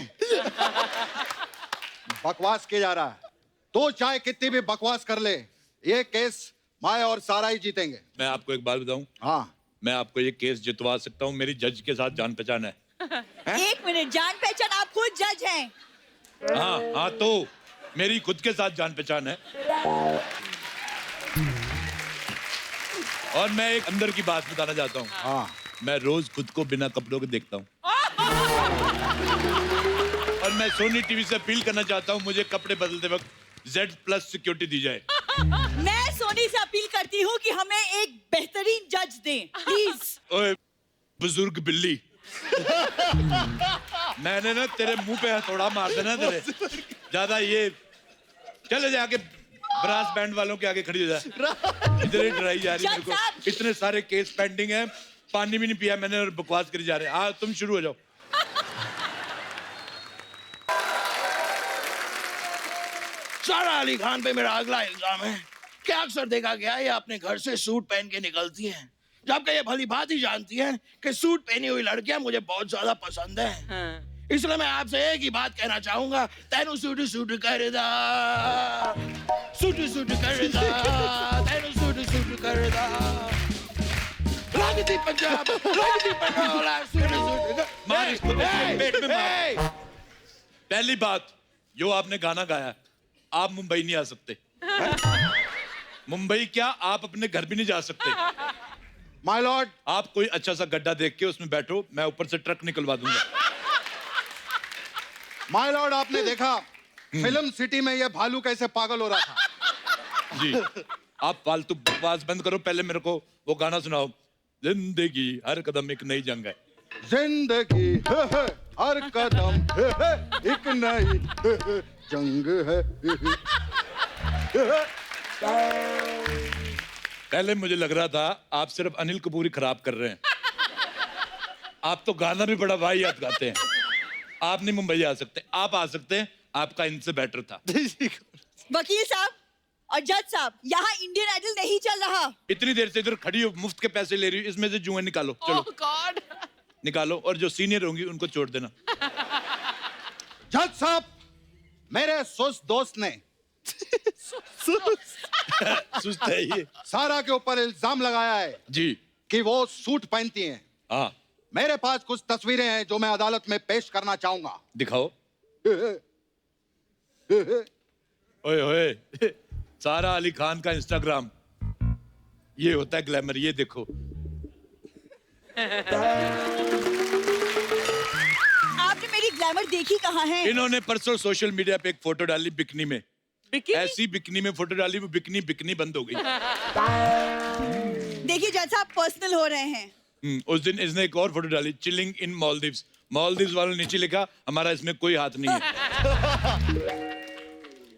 बकवास किया जा रहा है। तो चाहे कितनी भी बकवास कर ले, ये केस मैं और सारा ही जीतेंगे। मैं आपको एक बात बताऊं, हाँ मैं आपको ये केस जितवा सकता हूं, मेरी जज के साथ जान पहचान है। एक मिनट, जान पहचान, आप खुद जज हैं। हाँ हाँ, तो मेरी खुद के साथ जान पहचान है। और मैं एक अंदर की बात बताना चाहता हूँ। हाँ, मैं रोज खुद को बिना कपड़ों के देखता हूँ। और मैं सोनी टीवी से अपील करना चाहता हूँ, मुझे कपड़े बदलते वक्त Z+ सिक्योरिटी दी जाए। मैं सोनी से अपील करती हूँ कि हमें एक बेहतरीन जज दें, प्लीज। ओए बुजुर्ग बिल्ली, मैंने ना तेरे मुंह पे हथौड़ा मार देना तेरे। ज्यादा ये चले जाके ब्रास बैंड वालों के आगे खड़ी हो जा। इधर ही डराई जा रही है मेरे को। इतने सारे केस पेंडिंग हैं, पानी भी नहीं पिया मैंने और बकवास करी जा रहे हैं। तुम शुरू हो जाओ। सारा अली खान पे मेरा अगला इल्जाम है कि अक्सर देखा गया है ये अपने घर से सूट पहन के निकलती हैं, जबकि ये भली बात ही जानती हैं कि सूट पहनी हुई लड़कियां मुझे बहुत ज्यादा पसंद है। इसलिए मैं आपसे एक ही बात कहना चाहूंगा, तेनू सूट सूट करदा, सूट सूट करदा, तेनू सूट सूट करदा, लगती पंजाब, लगती पंडोला, सूट सूट मार इसको पेट में मार। पहली बात, जो आपने गाना गाया, आप मुंबई नहीं आ सकते। मुंबई क्या, आप अपने घर भी नहीं जा सकते। माय लॉर्ड, आप कोई अच्छा सा गड्ढा देख के उसमें बैठो, मैं ऊपर से ट्रक निकलवा दूंगा। माय लॉर्ड, आपने देखा फिल्म सिटी में ये भालू कैसे पागल हो रहा था। जी, आप फालतू बकवास बंद करो, पहले मेरे को वो गाना सुनाओ। जिंदगी हर कदम एक नई जंग है। जिंदगी है, हर कदम है, एक नई जंग है। पहले मुझे लग रहा था आप सिर्फ अनिल कपूर ही खराब कर रहे हैं। आप तो गाना भी बड़ा वाहियात गाते हैं। आप नहीं मुंबई आ सकते, आप आ सकते हैं, आपका इनसे बेटर था। वकील साहब और जज साहब, यहाँ इंडियन आइडल नहीं चल रहा। इतनी देर से इधर खड़ी हो, मुफ्त के पैसे ले रही हो, इसमें से जुएं निकालो। चलो गॉड, निकालो, और जो सीनियर होंगी उनको छोड़ देना। जज साहब, मेरे सुस्त दोस्त ने सुस्त है ये, सारा के ऊपर इल्जाम लगाया है जी कि वो सूट पहनती हैं। हाँ, मेरे पास कुछ तस्वीरें हैं जो मैं अदालत में पेश करना चाहूंगा। दिखाओ। ओए ओए, सारा अली खान का इंस्टाग्राम ये होता है ग्लैमर, ये देखो। आपने मेरी ग्लैमर देखी कहाँ है? इन्होंने परसों सोशल मीडिया पे एक फोटो डाली बिकनी में। बिकिनी? ऐसी बिकनी में फोटो डाली, वो बिकनी बिकनी बंद हो गई। देखिए जज साहब, पर्सनल हो रहे हैं। उस दिन इसने एक और फोटो डाली, चिलिंग इन मालदीव्स। मालदीव्स वालों ने नीचे लिखा, हमारा इसमें कोई हाथ नहीं है।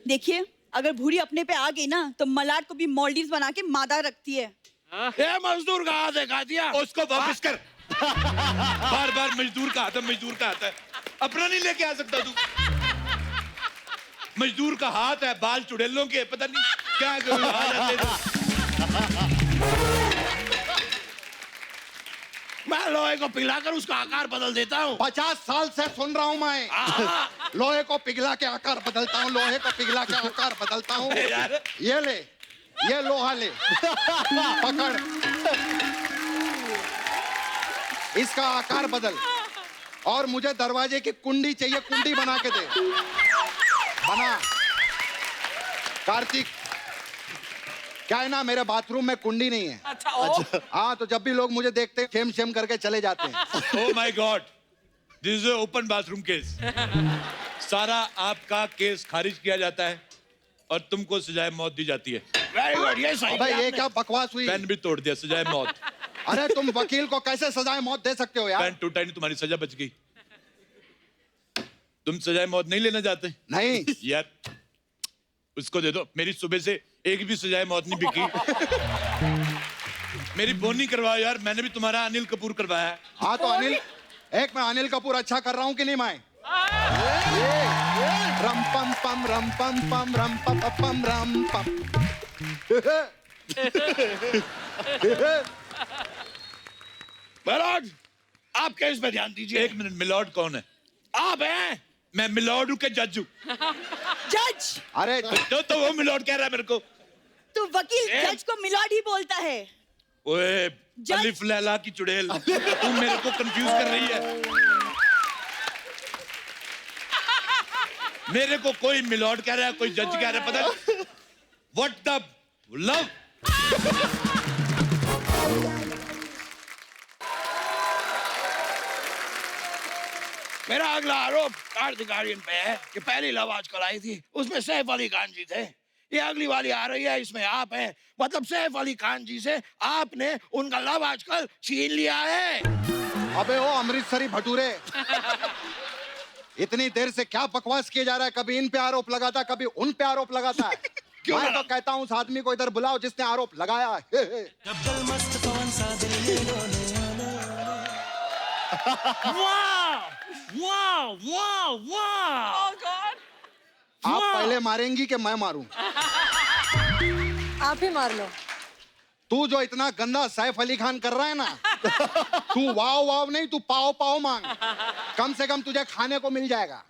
देखिए, अगर भूरी अपने पे आ गई ना तो मलाड को भी मॉलडीव्स बना के मादा रखती है। ये मजदूर का हाथ दिखा दिया, उसको वापस कर। बार बार मजदूर का हाथ है, मजदूर का हाथ है, अपना नहीं लेके आ सकता तू। मजदूर का हाथ है, बाल चुड़ैलों के, पता नहीं क्या मैं लोहे को पिघलाकर उसका आकार बदल देता हूँ। 50 साल से सुन रहा हूँ मैं। लोहे को पिघला के आकार बदलता हूँ, लोहे को पिघला के आकार बदलता हूँ। ये ले, ये लोहा ले, पकड़, इसका आकार बदल। और मुझे दरवाजे की कुंडी चाहिए, कुंडी बना के दे। बना। कार्तिक, क्या है ना, मेरे बाथरूम में कुंडी नहीं है। अच्छा। हाँ, तो जब भी लोग मुझे देखते हैं शेम शेम करके चले जाते हैं। Oh my God, this is open bathroom case. सारा आपका केस खारिज किया जाता है और तुमको सजाए मौत दी जाती है। वेरी गुड, ये सही। अबे ये क्या बकवास हुई? पेन भी तोड़ दिया, सजाए मौत। अरे तुम वकील को कैसे सजाए मौत दे सकते हो यार? पेन टूटा नहीं, तुम्हारी सजा बच गई। तुम सजाए मौत नहीं लेना चाहते? नहीं यार, उसको दे दो। मेरी सुबह से एक भी सजाए मौत नहीं बिकी। मेरी बोनी करवाओ यार, मैंने भी तुम्हारा अनिल कपूर करवाया है। हाँ तो अनिल, एक मैं अनिल कपूर अच्छा कर रहा हूँ कि नहीं मैं? रम पम पम रम पम पम रम पम पम रम पम। मिलॉर्ड, आप केस पे ध्यान दीजिए। एक मिनट, मिलॉर्ड कौन है? आप हैं? मैं मिलॉर्ड हूँ के जज हूँ? जज। अरे तो वो मिलॉर्ड कह रहा है मेरे को। तो वकील जज को मिलॉर्ड ही बोलता है। ओए अलिफ लैला की चुड़ैल, तू मेरे को कंफ्यूज कर रही है। मेरे को कोई मिलॉर्ड कह रहा है, कोई जज कह रहा है, पता नहीं व्हाट द लव। मेरा अगला आरोप कार्तिक आर्यन पे है कि पहली लव आजकल आई थी, उसमें सैफ अली खान जी थे। ये अगली वाली आ रही है, इसमें आप हैं। मतलब सैफ अली खान जी से आपने उनका लव आजकल छीन लिया है। अबे ओ अमृतसरी भटूरे, इतनी देर से क्या बकवास किया जा रहा है? कभी इन पे आरोप लगाता, कभी उन पे आरोप लगाता है। क्यों मैं तो कहता हूँ उस आदमी को इधर बुलाओ जिसने आरोप लगाया है। आप पहले मारेंगी कि मैं मारूं? आप ही मार लो। तू जो इतना गंदा सैफ अली खान कर रहा है ना, तू वाव वाव नहीं, तू पाव पाव मांग। कम से कम तुझे खाने को मिल जाएगा।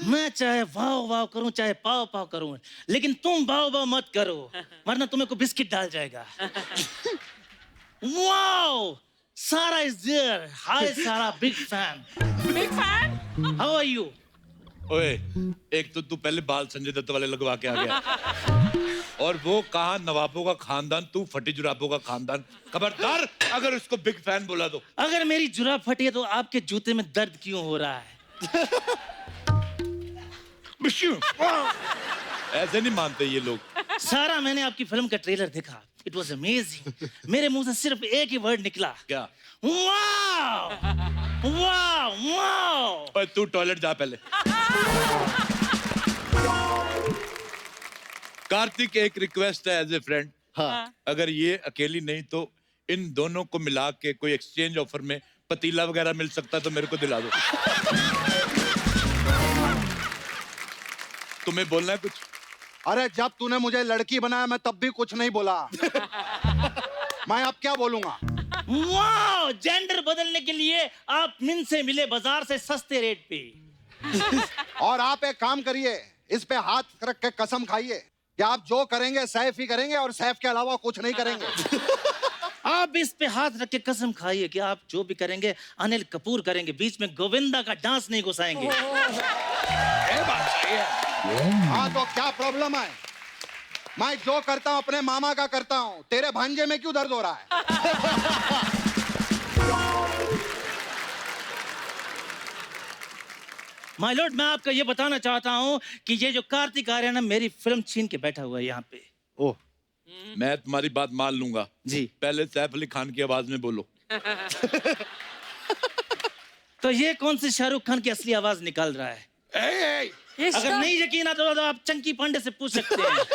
मैं चाहे वाव वाव करूं चाहे पाव पाव करूं, लेकिन तुम वाव वाव मत करो, वरना तुम्हें को बिस्किट डाल जाएगा। वाव, सारा is there. Hi Sara, big fan. Big fan. How are you? ओए, एक तो तू पहले बाल संजय दत्त वाले लगवा के आ गया, और वो कहा नवाबों का खानदान, तू फटी जुराबों का खानदान। खबरदार अगर उसको बिग फैन बोला तो। अगर मेरी जुराब फटी है तो आपके जूते में दर्द क्यों हो रहा है? ऐसे नहीं मानते ये लोग। सारा, मैंने आपकी फिल्म का ट्रेलर देखा, इट वॉज अमेजिंग। मेरे मुंह से सिर्फ एक ही वर्ड निकला। क्या? वाव वाव वाव। ओए तू टॉयलेट जा पहले। कार्तिक, एक रिक्वेस्ट है एज ए फ्रेंड। हाँ। अगर ये अकेली नहीं तो इन दोनों को मिला के कोई एक्सचेंज ऑफर में पतीला वगैरह मिल सकता है तो मेरे को दिला दो। तुम्हें बोलना है कुछ? अरे जब तूने मुझे लड़की बनाया मैं तब भी कुछ नहीं बोला। मैं अब क्या बोलूंगा? वाह, जेंडर बदलने के लिए आप मिन से मिले बाजार से सस्ते रेट पे। और आप एक काम करिए, इस पे हाथ रख के कसम खाइए कि आप जो करेंगे सैफ ही करेंगे और सैफ के अलावा कुछ नहीं करेंगे। आप इस पे हाथ रख के कसम खाइए कि आप जो भी करेंगे अनिल कपूर करेंगे, बीच में गोविंदा का डांस नहीं घुसाएंगे। ये बात सही है। हाँ तो क्या प्रॉब्लम है? मैं जो करता हूँ अपने मामा का करता हूँ, तेरे भांजे में क्यों दर्द हो रहा है? माय लॉर्ड, मैं आपको ये बताना चाहता हूँ कि ये जो कार्तिक आर्यन है मेरी फिल्म छीन के बैठा हुआ है यहाँ पे। ओह, मैं तुम्हारी बात मान लूंगा जी। पहले सैफ अली खान की आवाज में बोलो। तो ये कौन सी शाहरुख खान की असली आवाज निकाल रहा है? अगर नहीं यकीन आता तो आप चंकी पांडे से पूछ सकते हैं।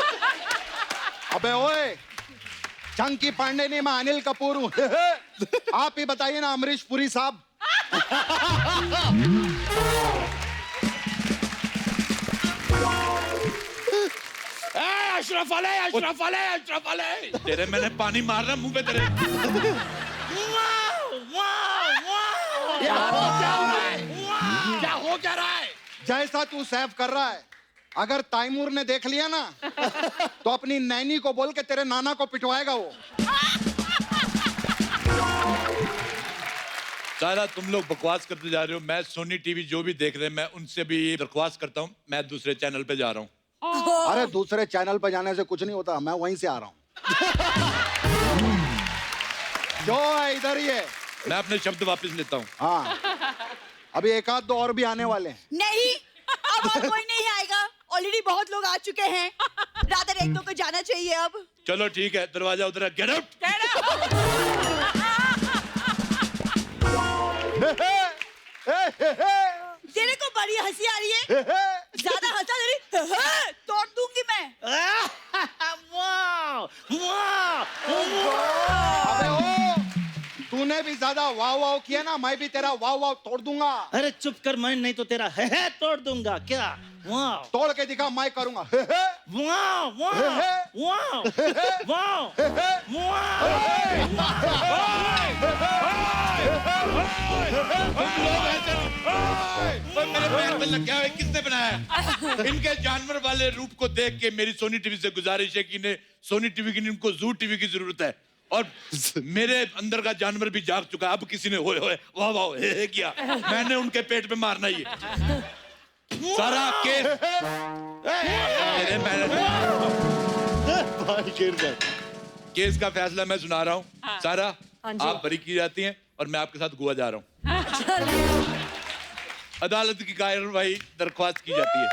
अबे ओए, चंकी पांडे नहीं, मैं अनिल कपूर हूँ। आप ही बताइए ना अमरीश पुरी साहब। अशरफ अली, अशरफ अली, अशरफ अली। तेरे मैंने पानी मार रहा मुंह पे तेरे। क्या हो रहा है? क्या हो क्या रहा है? जैसा तू सैफ कर रहा है, अगर तैमूर ने देख लिया ना तो अपनी नैनी को बोल के तेरे नाना को पिटवाएगा वो। सारा तुम लोग बकवास करते जा रहे हो। मैं सोनी टीवी जो भी देख रहे हैं मैं उनसे भी दरख्वास्त करता हूँ, मैं दूसरे चैनल पे जा रहा हूँ। अरे दूसरे चैनल पे जाने से कुछ नहीं होता, मैं वहीं से आ रहा हूँ। जो है इधर ही है। मैं अपने शब्द वापस लेता हूँ। हाँ, अभी एक आध दो और भी आने वाले हैं। नहीं, अब और कोई नहीं आएगा। ऑलरेडी बहुत लोग आ चुके हैं। रादर एक दो को जाना चाहिए अब। चलो ठीक है, दरवाजा उधर। Get out. तेरे को बड़ी हंसी आ रही है? ज्यादा हंसा तेरी तोड़ दूंगी मैं। अबे ओ, तूने तूने भी ज्यादा वाव वाव किया ना, मैं भी तेरा वाव वाव तोड़ दूंगा। अरे चुप कर, मैं नहीं तो तेरा है तोड़ दूंगा। क्या? वाह, तोड़ के दिखा, मैं करूंगा। वाह, वाह, वाह, वाह, मेरे पैर में लग गया है, किसने बनाया? इनके जानवर वाले रूप को देख के मेरी सोनी टीवी से गुजारिश है कि इन्हें सोनी टीवी की, इनको जू टीवी की जरूरत है। और मेरे अंदर का जानवर भी जाग चुका है। अब किसी ने होए होए वाह वाह हे किया, मैंने उनके पेट पे मारना ही है। सारा केस केस का फैसला मैं सुना रहा हूँ। सारा, आप बरी की जाती हैं और मैं आपके साथ गोवा जा रहा हूँ। अदालत की कार्रवाई दरख्वास्त की जाती है।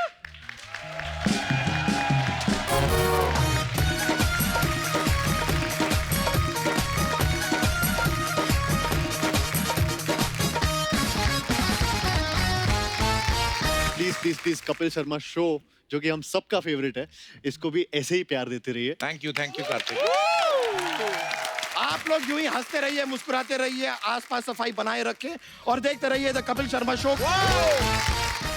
Please please please Kapil Sharma show, जो कि हम सबका फेवरेट है, इसको भी ऐसे ही प्यार देते रहिए। Thank you Kartik. आप लोग यूं ही हंसते रहिए, मुस्कुराते रहिए, आसपास सफाई बनाए रखें और देखते रहिए द कपिल शर्मा शो।